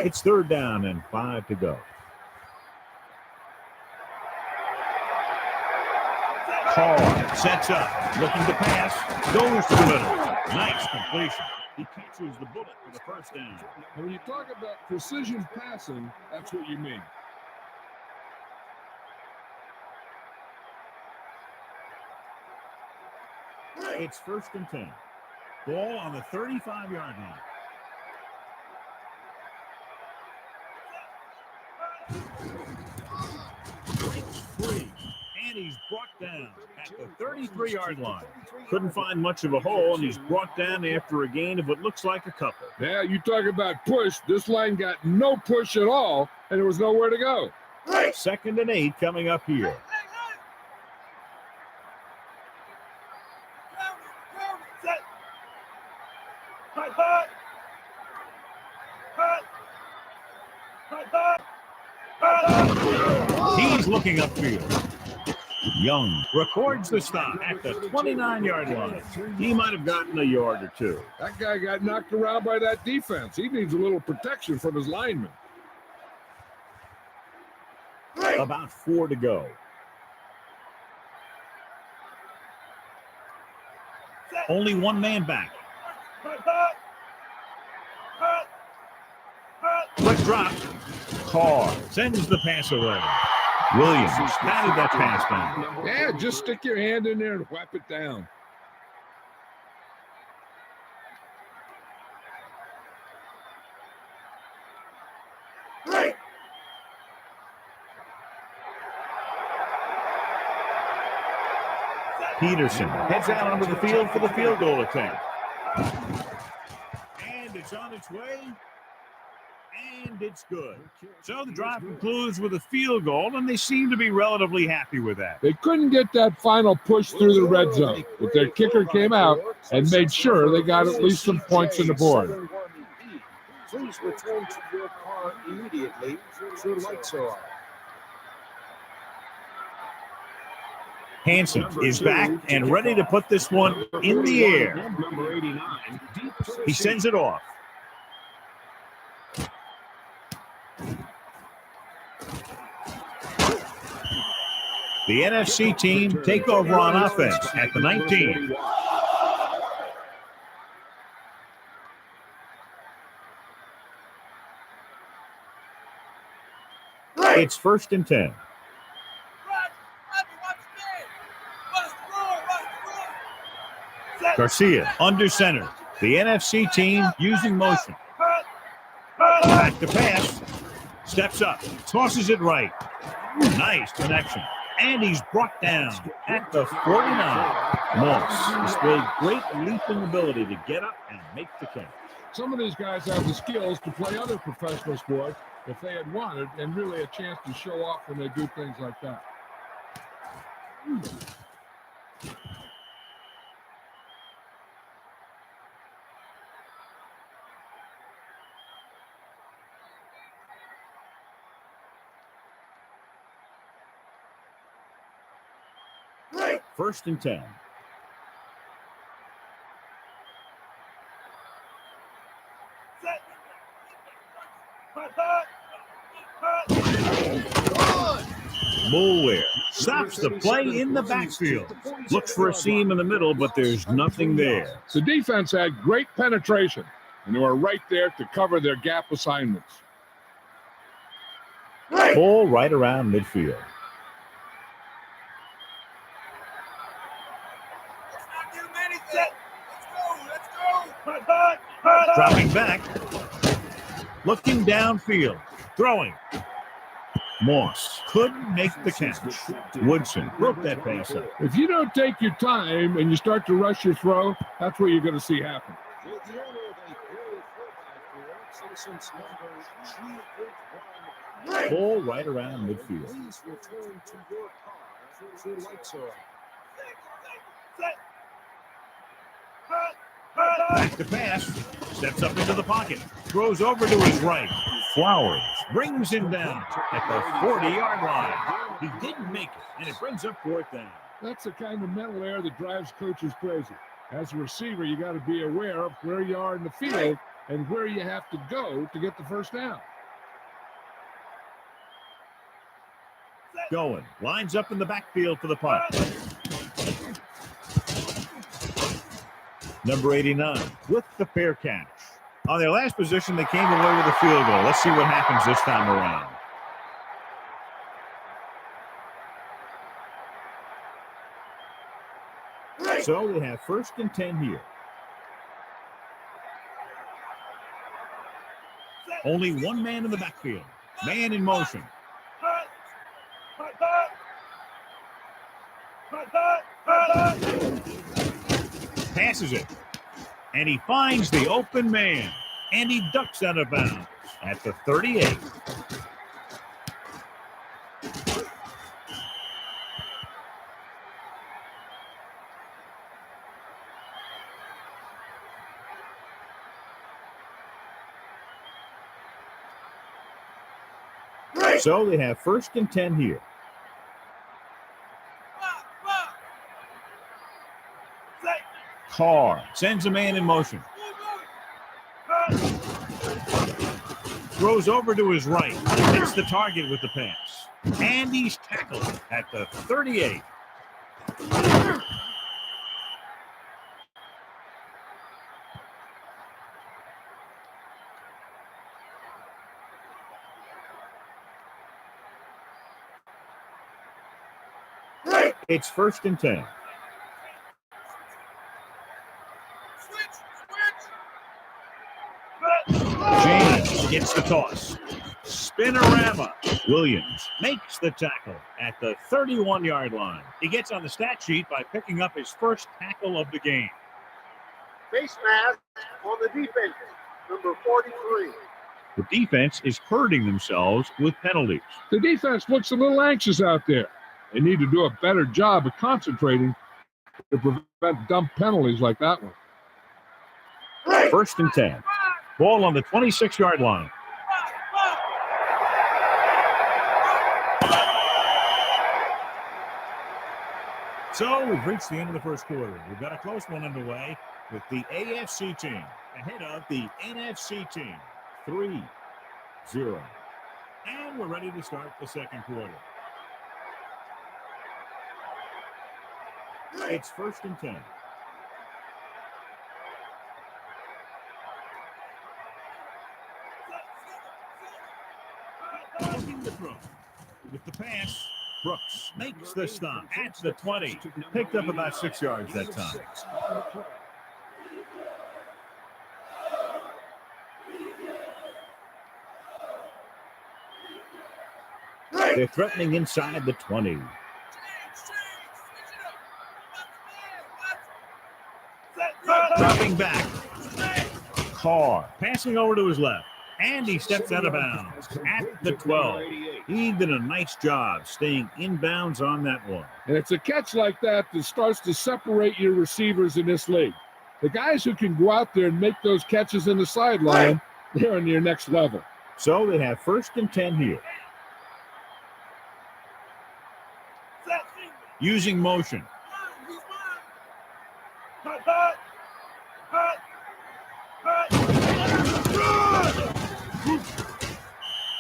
It's 3rd down and 5 to go. Carr sets up, looking to pass, goes to the middle. Nice completion. He catches the bullet for the 1st down. And when you talk about precision passing, that's what you mean. It's 1st and 10. Ball on the 35-yard line. Breaks free, and he's brought down at the 33-yard line. Couldn't find much of a hole, and he's brought down after a gain of what looks like a couple. Yeah, you talk about push. This line got no push at all, and there was nowhere to go. 2nd and 8 coming up here. He's looking upfield. Young records the stop at the 29-yard line. He might have gotten a yard or 2. That guy got knocked around by that defense. He needs a little protection from his linemen. About 4 to go. Only 1 man back. Quick drop. Carr sends the pass away. Williams batted that pass down. Yeah, just stick your hand in there and whap it down. Peterson heads out onto the field for the field goal attempt. And it's on its way. And it's good. So the drive concludes with a field goal, and they seem to be relatively happy with that. They couldn't get that final push through the red zone, but their kicker came out and made sure they got at least some points on the board. Please return to your car immediately. Your lights are on. Hansen is back and ready to put this one in the air. Number 89. He sends it off. The NFC team take over on offense at the 19. It's 1st and 10. Garcia under center. The NFC team using motion. Back to pass. Steps up. Tosses it right. Nice connection. And he's brought down at the 49. Moss displayed great leaping ability to get up and make the catch. Some of these guys have the skills to play other professional sports if they had wanted, and really a chance to show off when they do things like that. First and 10. Boulware stops the play in the backfield. Looks for a seam in the middle, but there's nothing there. The defense had great penetration, and they were right there to cover their gap assignments. Ball right around midfield. Dropping back. Looking downfield. Throwing. Moss couldn't make the catch. Woodson broke that pass up. If you don't take your time and you start to rush your throw, that's what you're going to see happen. Ball right around midfield. Please return to your car if your lights are on. Back to pass. Steps up into the pocket. Throws over to his right. Flowers brings him down at the 40-yard line. He didn't make it, and it brings up 4th down. That's the kind of mental error that drives coaches crazy. As a receiver, you got to be aware of where you are in the field and where you have to go to get the first down. Going. Lines up in the backfield for the punt. Number 89 with the fair catch. On their last position, they came away with a field goal. Let's see what happens this time around. So they have 1st and 10 here. Only one man in the backfield. Man in motion. Passes it. And he finds the open man. And he ducks out of bounds at the 38. So they have 1st and 10 here. Carr sends a man in motion. Throws over to his right. Hits the target with the pass. And he's tackled at the 38. It's 1st and 10. James gets the toss. Spinorama. Williams makes the tackle at the 31-yard line. He gets on the stat sheet by picking up his first tackle of the game. Face mask on the defense, number 43. The defense is hurting themselves with penalties. The defense looks a little anxious out there. They need to do a better job of concentrating to prevent dumb penalties like that one. 1st and 10. Ball on the 26-yard line. So we've reached the end of the first quarter. We've got a close one underway with the AFC team ahead of the NFC team. 3-0. And we're ready to start the second quarter. It's 1st and 10. Looking to throw. With the pass, Brooks makes the stop at the 20. Picked up about 6 yards that time. They're threatening inside the 20. Dropping back. Carr passing over to his left. And he steps out of bounds at the 12. He did a nice job staying inbounds on that one. And it's a catch like that that starts to separate your receivers in this league. The guys who can go out there and make those catches in the sideline, they're on your next level. So they have 1st and 10 here. Using motion.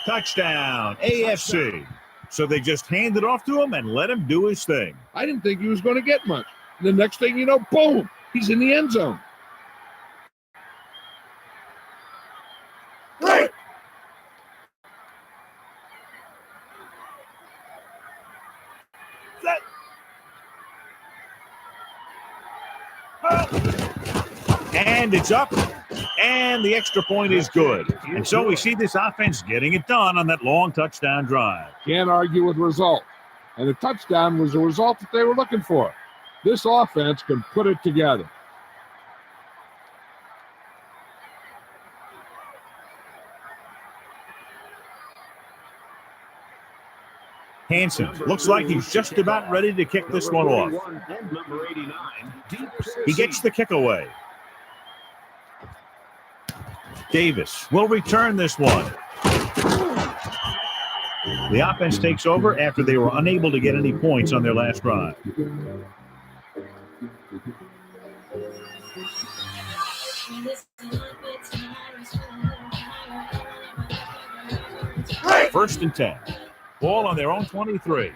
Touchdown, AFC. So they just hand it off to him and let him do his thing. I didn't think he was going to get much. The next thing you know, boom, he's in the end zone. And it's up, and the extra point is good. And so we see this offense getting it done on that long touchdown drive. Can't argue with the result. And the touchdown was the result that they were looking for. This offense can put it together. Hansen looks like he's just about ready to kick this one off. He gets the kick away. Davis will return this one. The offense takes over after they were unable to get any points on their last drive. First and 10. Ball on their own 23.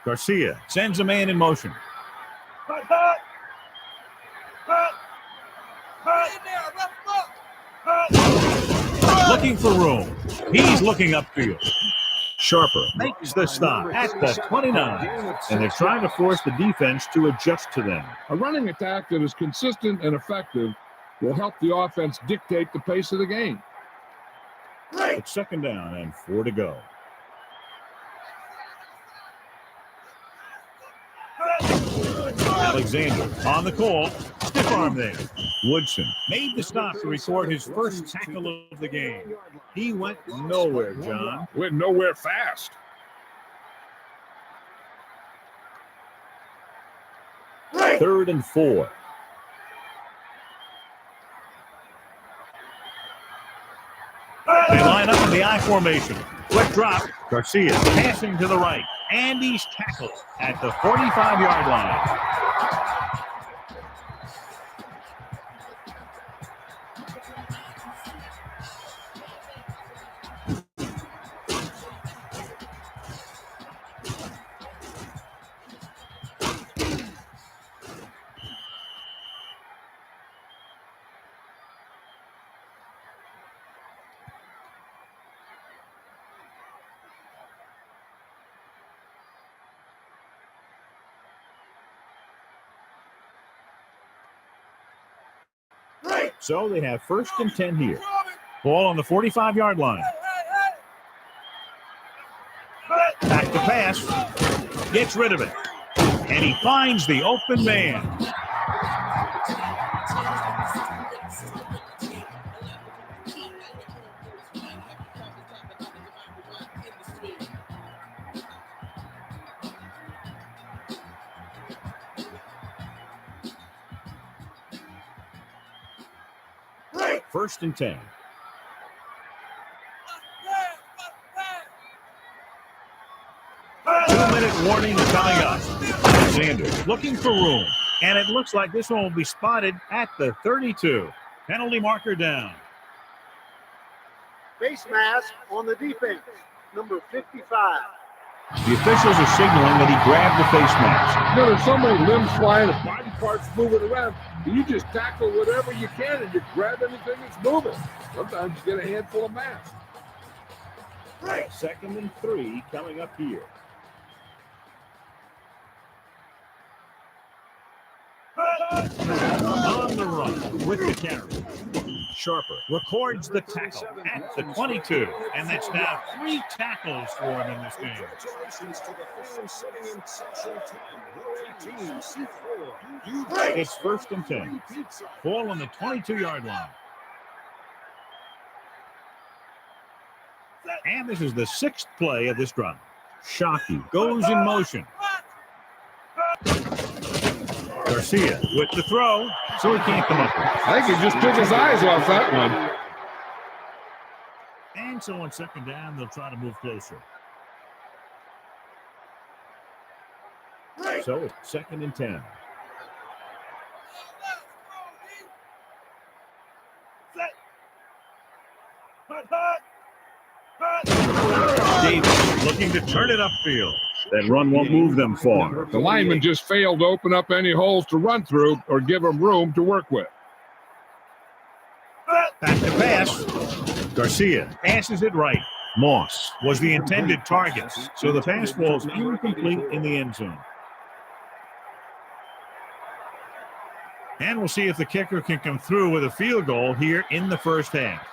Garcia sends a man in motion. Looking for room. He's looking upfield. Sharper makes the stop at the 29. And they're trying to force the defense to adjust to them. A running attack that is consistent and effective will help the offense dictate the pace of the game. It's 2nd down and 4 to go. Alexander on the call. Stiff arm there. Woodson made the stop to record his first tackle of the game. He went nowhere, John. Went nowhere fast. Third and 4. They line up in the I formation. Quick drop. Garcia passing to the right. And he's tackled at the 45-yard line. So they have 1st and 10 here. Ball on the 45-yard line. Back to pass. Gets rid of it. And he finds the open man. First and 10. Two-minute warning coming up. Alexander looking for room. And it looks like this one will be spotted at the 32. Penalty marker down. Face mask on the defense, number 55. The officials are signaling that he grabbed the face mask. You know, there's so many limbs flying and body parts moving around. You just tackle whatever you can and you grab anything that's moving. Sometimes you get a handful of masks. Right. 2nd and 3 coming up here. On the run with the carry. Sharper records the tackle at the 22, and that's now 3 tackles for him in this game. Congratulations to the fans sitting in section 10. Your 18, C4. It's 1st and 10. Ball on the 22-yard line. And this is the 6th play of this drive. Shockey goes in motion. Garcia with the throw, so he can't come up with it. I think he just took his eyes off that one. And so on 2nd down, they'll try to move closer. So it's 2nd and 10. Davis looking to turn it upfield. That run won't move them far. The lineman just failed to open up any holes to run through or give them room to work with. Back to pass. Garcia passes it right. Moss was the intended target, so the pass falls incomplete in the end zone. And we'll see if the kicker can come through with a field goal here in the first half.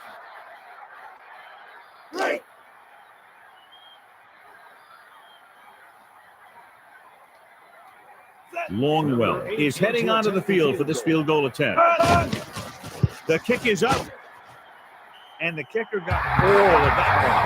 Longwell is heading onto the field for this field goal attempt. The kick is up, and the kicker got all of that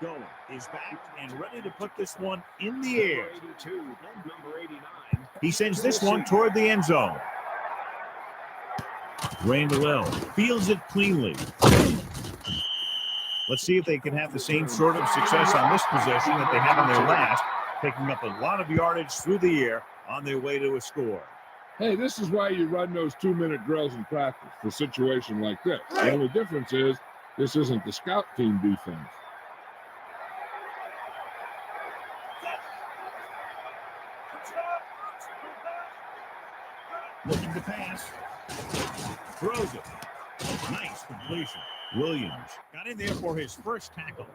Golan is back and ready to put this one in the air. He sends this one toward the end zone. Randall fields it cleanly. Let's see if they can have the same sort of success on this possession that they had on their last, picking up a lot of yardage through the air on their way to a score. Hey, this is why you run those 2-minute drills in practice for a situation like this. The only difference is this isn't the scout team defense. Looking to pass. Throws it. Nice completion. Williams got in there for his first tackle.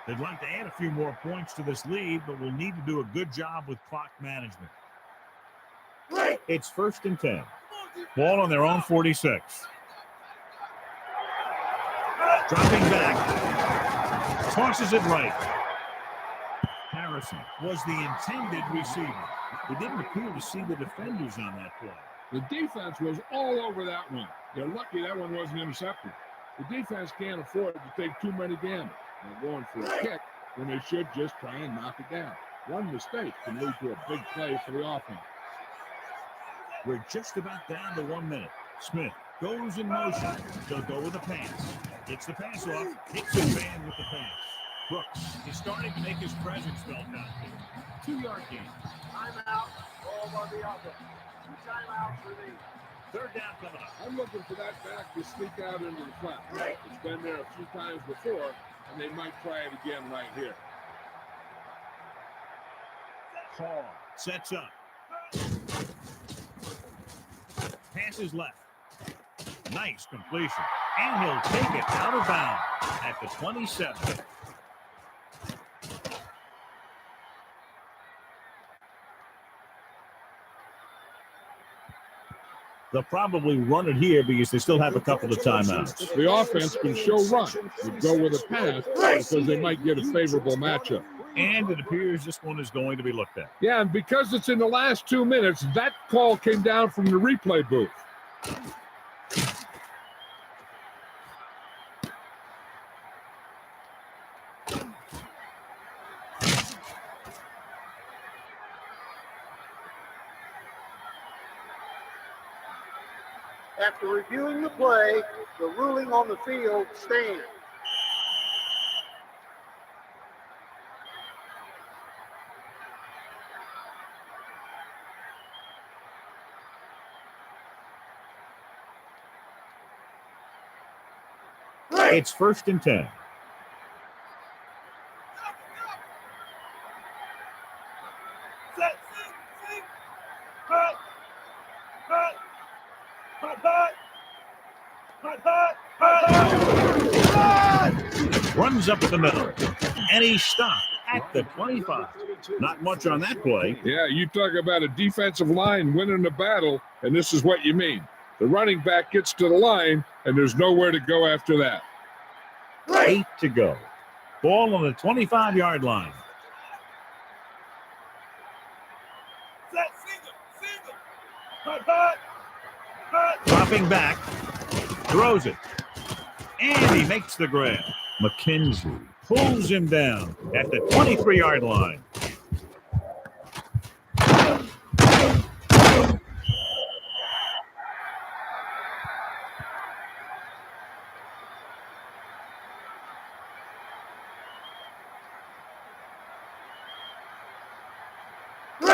They'd like to add a few more points to this lead, but will need to do a good job with clock management. It's 1st and 10. Ball on their own 46. Dropping back. Tosses it right. Harrison was the intended receiver. He didn't appear to see the defenders on that play. The defense was all over that one. They're lucky that one wasn't intercepted. The defense can't afford to take too many damage. They're going for a kick when they should just try and knock it down. One mistake can lead to a big play for the offense. We're just about down to 1 minute. Smith goes in motion. They'll go with a pass. Gets the pass off. Hits his man with the pass. Brooks is starting to make his presence felt out here. 2-yard gain. Timeout. Ball on the offense. Timeout for the 3rd down coming up. I'm looking for that back to sneak out into the flat. It's been there a few times before, and they might try it again right here. Hall sets up. Passes left. Nice completion. And he'll take it out of bounds at the 27. They'll probably run it here because they still have a couple of timeouts. The offense can show run. You go with a pass because they might get a favorable matchup. And it appears this one is going to be looked at. Yeah, and because it's in the last 2 minutes, that call came down from the replay booth. After reviewing the play, the ruling on the field stands. It's 1st and 10. Runs up the middle, and he stopped at the 25. Not much on that play. Yeah, you talk about a defensive line winning the battle, and this is what you mean. The running back gets to the line, and there's nowhere to go after that. 8 to go. Ball on the 25-yard line. Dropping back, throws it, and he makes the grab. McKenzie pulls him down at the 23-yard line.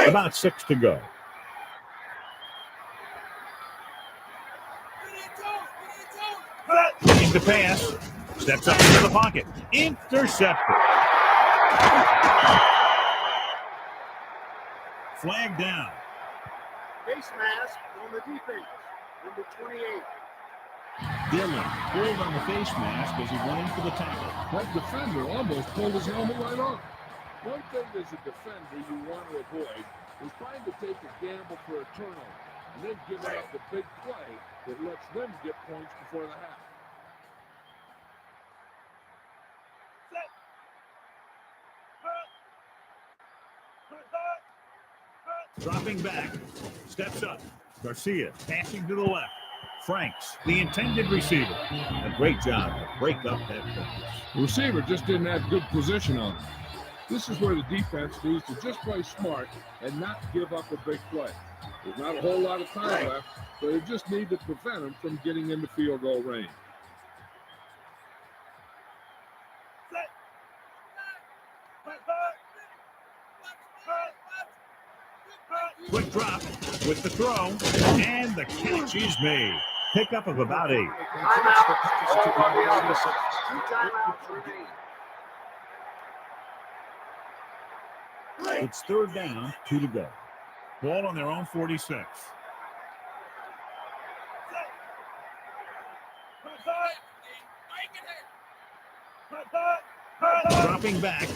About 6 to go. Looking to pass. Steps up into the pocket. Intercepted. Flag down. Face mask on the defense, number 28. Dillon pulled on the face mask as he went in for the tackle. That defender almost pulled his helmet right off. One thing as a defender you want to avoid is trying to take a gamble for a turnover and then giving up the big play that lets them get points before the half. Dropping back, steps up. Garcia passing to the left. Franks, the intended receiver. A great job to break up that pass. The receiver just didn't have good position on him. This is where the defense needs to just play smart and not give up a big play. There's not a whole lot of time left, so they just need to prevent them from getting into field goal range. Quick drop with the throw, and the catch is made. Pickup of about 8. Timeout. Ball on the offense. 2 timeouts remain. It's 3rd down, 2 to go. Ball on their own 46. Dropping back.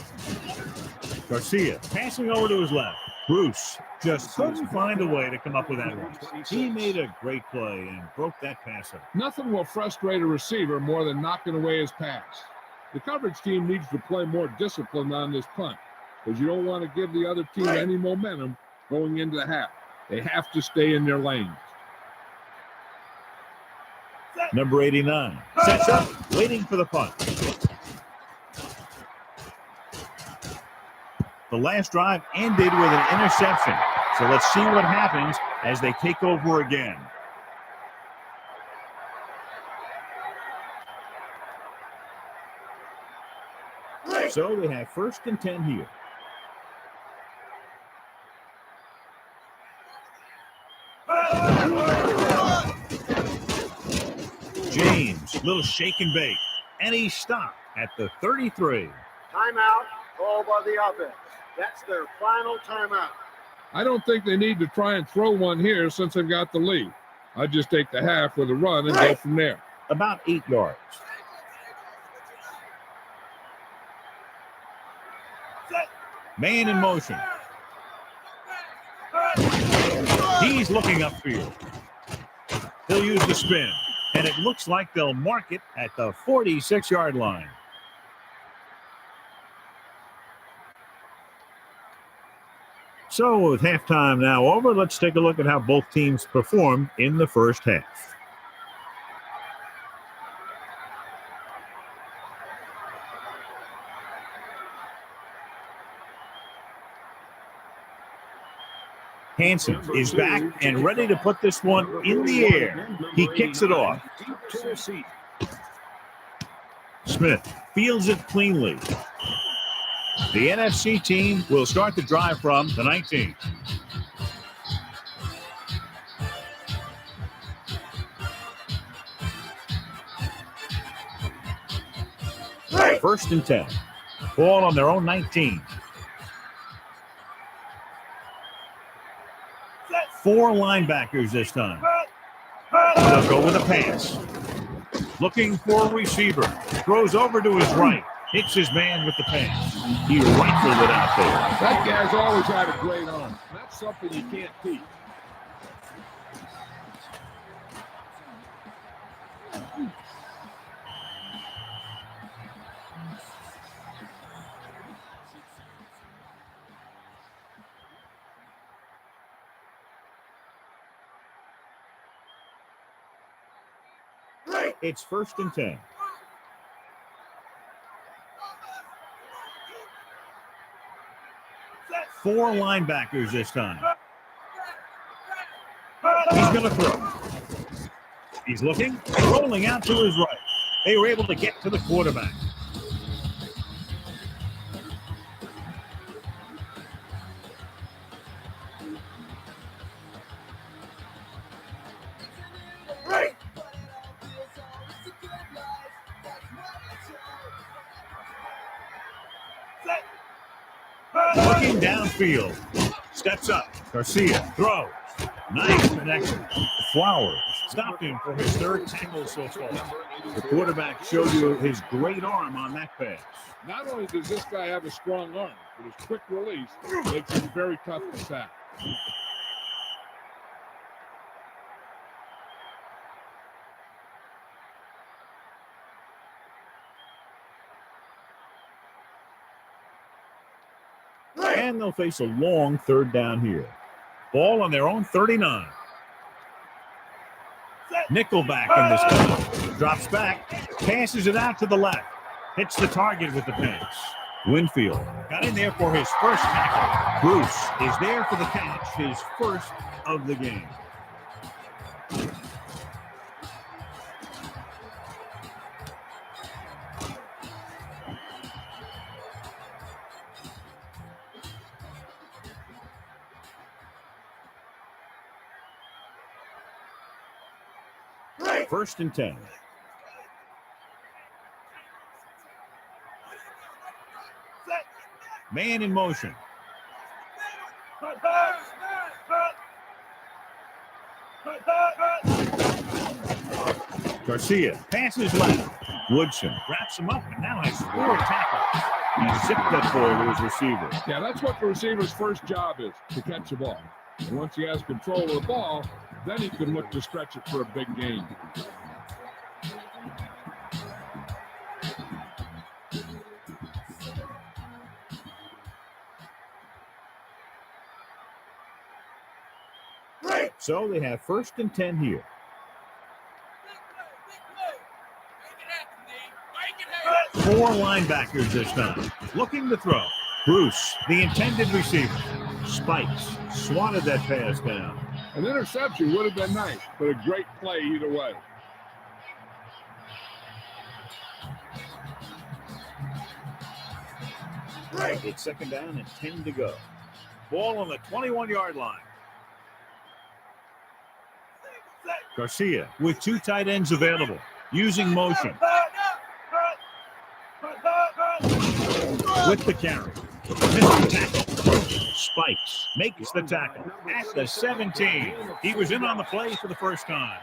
Garcia passing over to his left. Bruce just couldn't find a way to come up with that one. He made a great play and broke that pass up. Nothing will frustrate a receiver more than knocking away his pass. The coverage team needs to play more disciplined on this punt, because you don't want to give the other team any momentum going into the half. They have to stay in their lanes. Number 89 sets up, waiting for the punt. The last drive ended with an interception. So let's see what happens as they take over again. So they have 1st and 10 here. James, little shake and bake, and he stopped at the 33. Timeout. Ball by the offense. That's their final timeout. I don't think they need to try and throw one here since they've got the lead. I'd just take the half with a run and go from there. About 8 yards. Man in motion. He's looking upfield. He'll use the spin, and it looks like they'll mark it at the 46-yard line. So with halftime now over, let's take a look at how both teams performed in the first half. Hansen is back and ready to put this one in the air. He kicks it off. Smith fields it cleanly. The NFC team will start the drive from the 19. First and 10. Ball on their own 19. 4 linebackers this time. They'll go with a pass. Looking for a receiver. Throws over to his right. Hits his man with the pass. He rifled it out there. That guy's always had a great arm. That's something you can't teach. It's first and 10. Four linebackers this time. He's going to throw. He's looking, rolling out to his right. They were able to get to the quarterback. Looking downfield. Steps up. Garcia throws. Nice connection. Flowers stopped him for his third tackle so far. The quarterback showed you his great arm on that pass. Not only does this guy have a strong arm, but his quick release makes him very tough to tackle. And they'll face a long third down here. Ball on their own 39. Nickelback in this game. Drops back. Passes it out to the left. Hits the target with the pass. Winfield got in there for his first tackle. Bruce is there for the catch, his first of the game. First and 10. Man in motion. Garcia passes left. Woodson wraps him up and now has 4 tackles. He zipped that ball to his receiver. Yeah, that's what the receiver's first job is, to catch the ball. And once he has control of the ball, then he can look to stretch it for a big gain. So they have first and 10 here. Four linebackers this time. Looking to throw. Bruce, the intended receiver. Spikes swatted that pass down. An interception would have been nice, but a great play either way. It's second down and 10 to go. Ball on the 21-yard line. Garcia with 2 tight ends available, using motion. With the carry. Missing tackle. Spikes makes the tackle at the 17. He was in on the play for the first time.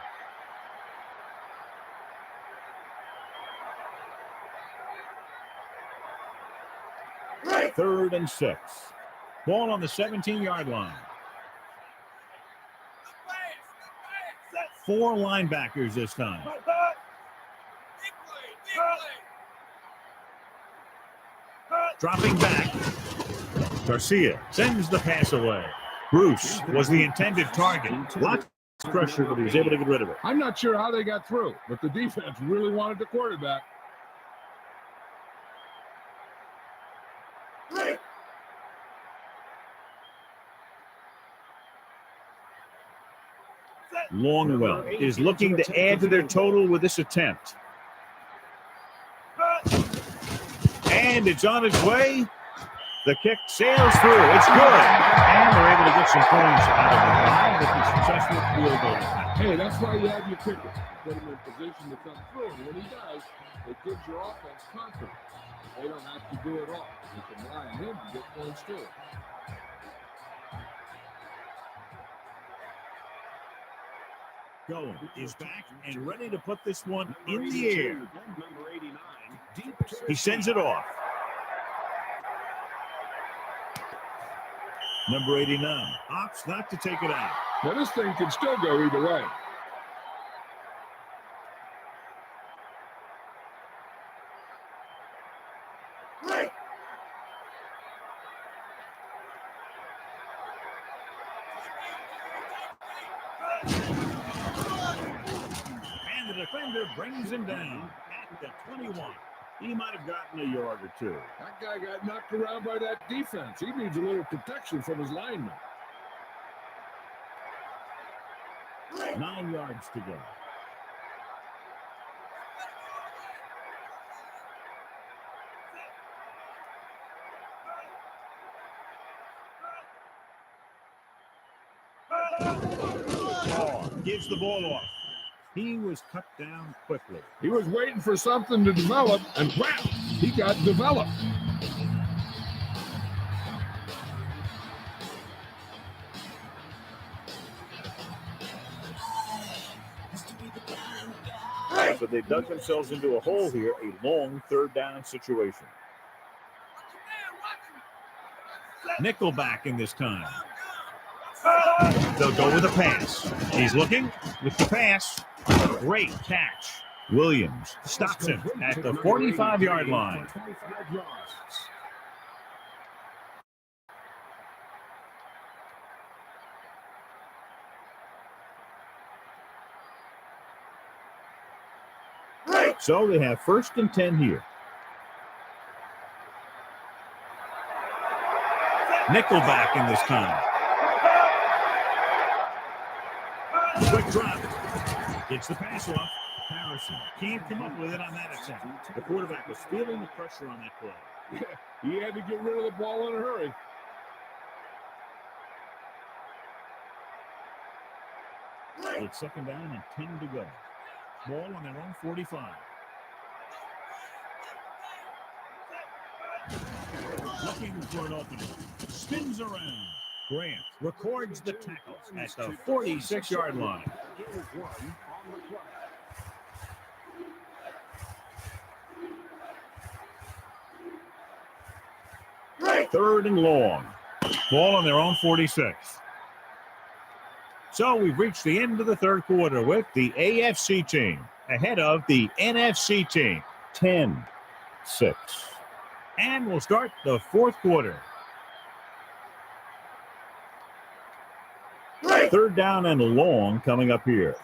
Third and 6. Ball on the 17-yard line. 4 linebackers this time. Dropping back. Garcia sends the pass away. Bruce was the intended target. Lots of pressure, but he was able to get rid of it. I'm not sure how they got through, but the defense really wanted the quarterback. Longwell is looking to add to their total with this attempt. And it's on its way. The kick sails through. It's good. And they're able to get some points out of the drive with the successful field goal attempt. Hey, that's why you have your kicker. Put him in position to come through. And when he does, it gives your offense confidence. They don't have to do it all. You can rely on him to get points too. Goen is back and ready to put this one in the air. He sends it off. Number 89 opts not to take it out. Now this thing can still go either way. And the defender brings him down at the 21. He might have gotten a yard or two. That guy got knocked around by that defense. He needs a little protection from his lineman. 9 yards to go. Gives the ball off. He was cut down quickly. He was waiting for something to develop, and wow, he got developed. So they dug themselves into a hole here, a long third down situation. Nickelback in this time. They'll go with a pass. He's looking with the pass. Great catch. Williams stops him at the 45-yard line. So they have 1st and 10 here. Nickelback in this time. Quick drop. Gets the pass off. Harrison can't come up with it on that attempt. The quarterback was feeling the pressure on that play. He had to get rid of the ball in a hurry. It's 2nd down and 10 to go. Ball on their own 45. Looking for an opening. Spins around. Grant records the tackle at the 46-yard line. Third and long. Ball on their own 46. So we've reached the end of the third quarter with the AFC team ahead of the NFC team, 10-6. And we'll start the fourth quarter. Third down and long coming up here.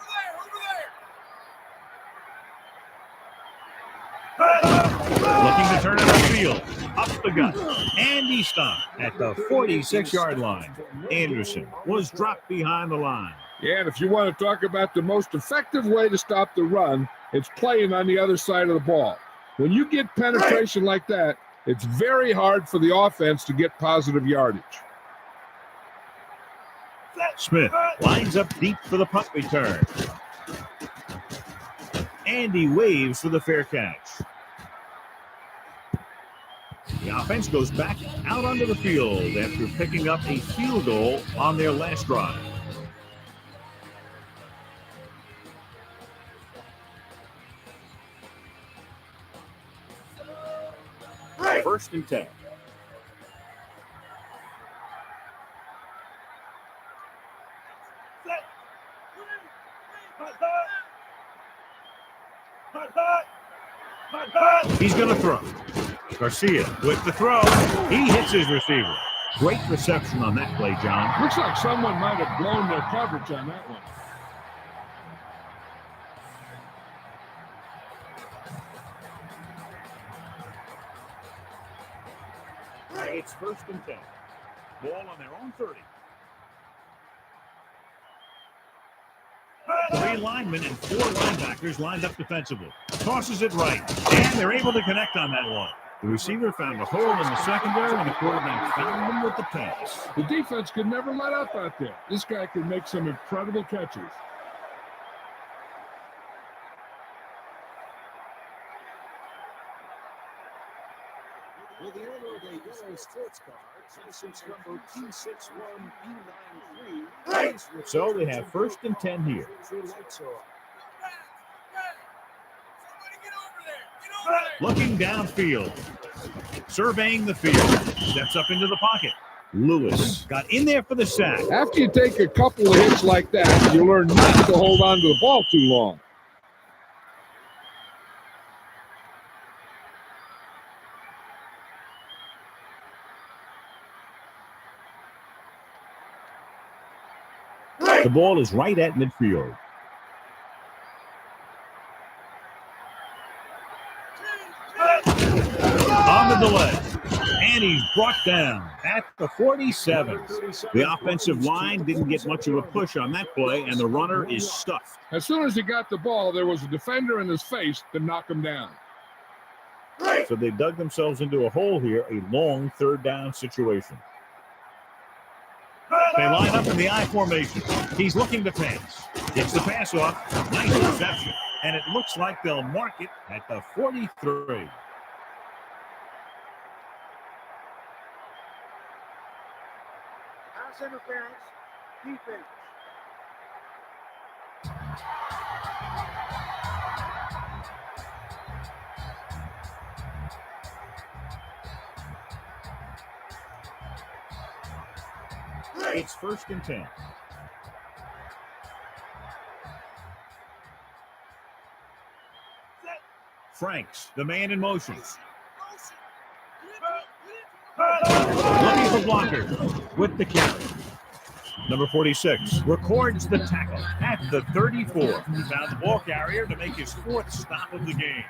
Looking to turn it upfield. Up the gut. And he stopped at the 46-yard line. Anderson was dropped behind the line. Yeah, and if you want to talk about the most effective way to stop the run, it's playing on the other side of the ball. When you get penetration like that, it's very hard for the offense to get positive yardage. Smith lines up deep for the punt return. And he waves for the fair catch. The offense goes back out onto the field after picking up a field goal on their last drive. First and 10. He's going to throw. Garcia with the throw. He hits his receiver. Great reception on that play, John. Looks like someone might have blown their coverage on that one. It's first and 10. Ball on their own 30. 3 linemen and 4 linebackers lined up defensively. Tosses it right, and they're able to connect on that one. The receiver found a hole in the secondary, and the quarterback found them with the pass. The defense could never let up out there. This guy can make some incredible catches. With the owner of a yellow sports car, license number T61B93. So they have 1st and 10 here. Looking downfield, surveying the field, steps up into the pocket. Lewis got in there for the sack. After you take a couple of hits like that, you learn not to hold on to the ball too long. The ball is right at midfield. On the delay. And he's brought down at the 47. The offensive line didn't get much of a push on that play, and the runner is stuffed. As soon as he got the ball, there was a defender in his face to knock him down. So they dug themselves into a hole here, a long 3rd down situation. They line up in the I formation. He's looking to pass. Gets the pass off. Nice reception. And it looks like they'll mark it at the 43. Pass interference. Defense. It's 1st and 10. Franks, the man in motion. Looking for blockers with the carry. Number 46 records the tackle at the 34. He found the ball carrier to make his 4th stop of the game.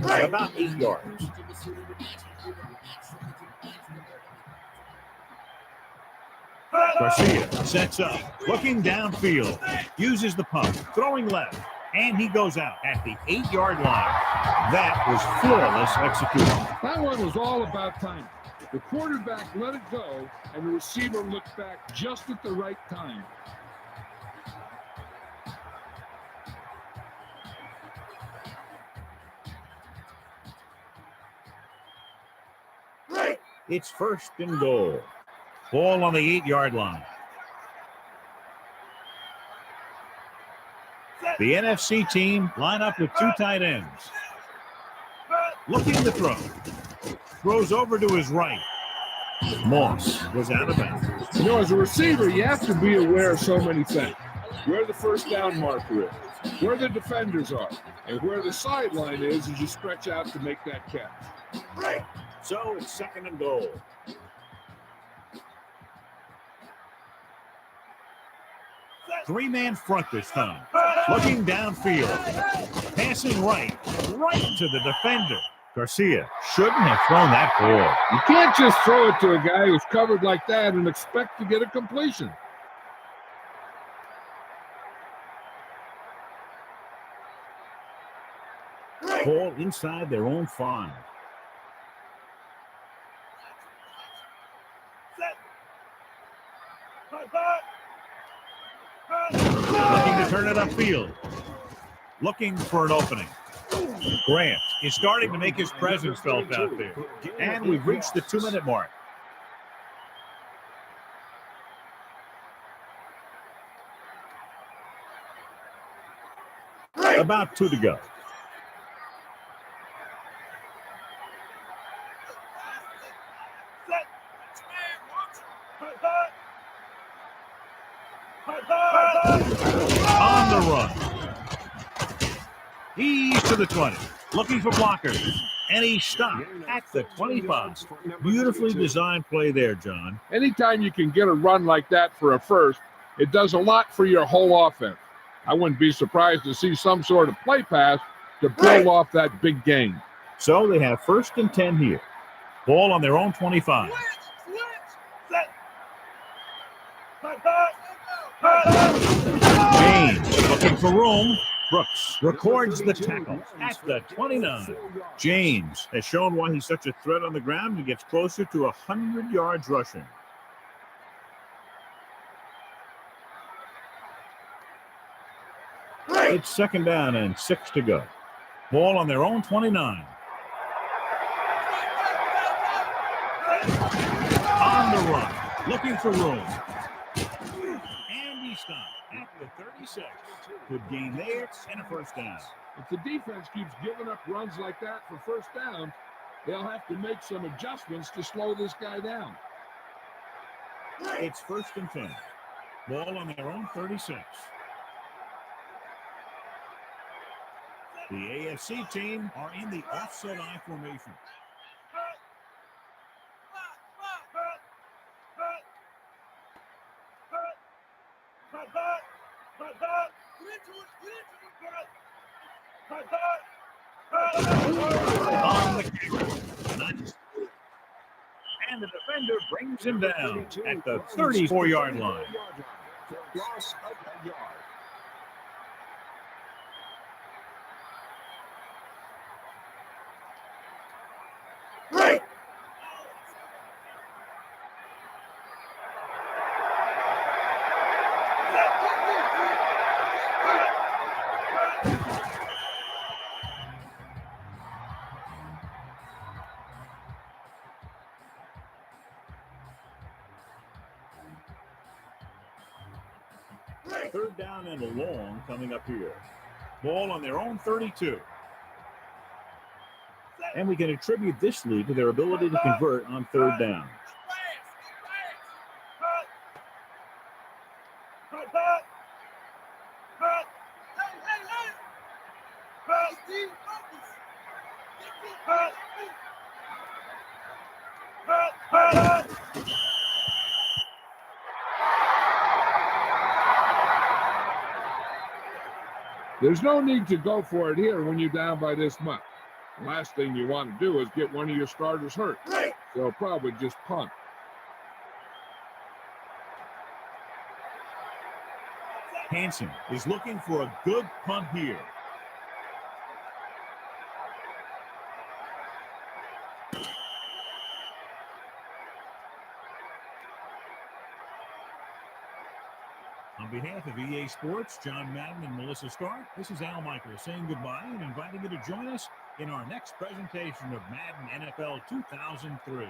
About 8 yards. Garcia sets up, looking downfield, uses the pump, throwing left, and he goes out at the 8-yard line. That was flawless execution. That one was all about timing. The quarterback let it go, and the receiver looked back just at the right time. It's 1st and goal. Ball on the 8-yard line. The NFC team line up with 2 tight ends. Looking to throw. Throws over to his right. Moss was out of bounds. You know, as a receiver, you have to be aware of so many things. Where the 1st down marker is, where the defenders are, and where the sideline is as you stretch out to make that catch. So it's 2nd and goal. Three-man front this time. Looking downfield. Passing right to the defender. Garcia shouldn't have thrown that ball. You can't just throw it to a guy who's covered like that and expect to get a completion. Ball inside their own 5. Looking to turn it upfield. Looking for an opening. Grant is starting to make his presence felt out there. And we've reached the 2-minute mark. About 2 to go. On the run. He's to the 20. Looking for blockers. And he stopped at the 25. Beautifully designed play there, John. Anytime you can get a run like that for a first, it does a lot for your whole offense. I wouldn't be surprised to see some sort of play pass to build off that big gain. So they have 1st and 10 here. Ball on their own 25. James looking for room. Brooks records the tackle at the 29. James has shown why he's such a threat on the ground and gets closer to 100 yards rushing. It's second down and 6 to go. Ball on their own 29. On the run, looking for room. And he stopped at the 36. Good gain there and a first down. If the defense keeps giving up runs like that for first down, they'll have to make some adjustments to slow this guy down. It's first and 10. Ball on their own 36. The AFC team are in the offset I formation. On the kick. Nice. And the defender brings him down at the 34-yard line. Loss of a yard. Third down and a long coming up here. Ball on their own 32. And we can attribute this lead to their ability to convert on third down. There's no need to go for it here when you're down by this much. The last thing you want to do is get one of your starters hurt. So probably just punt. Hansen is looking for a good punt here. On behalf of EA Sports, John Madden and Melissa Stark, this is Al Michaels saying goodbye and inviting you to join us in our next presentation of Madden NFL 2003.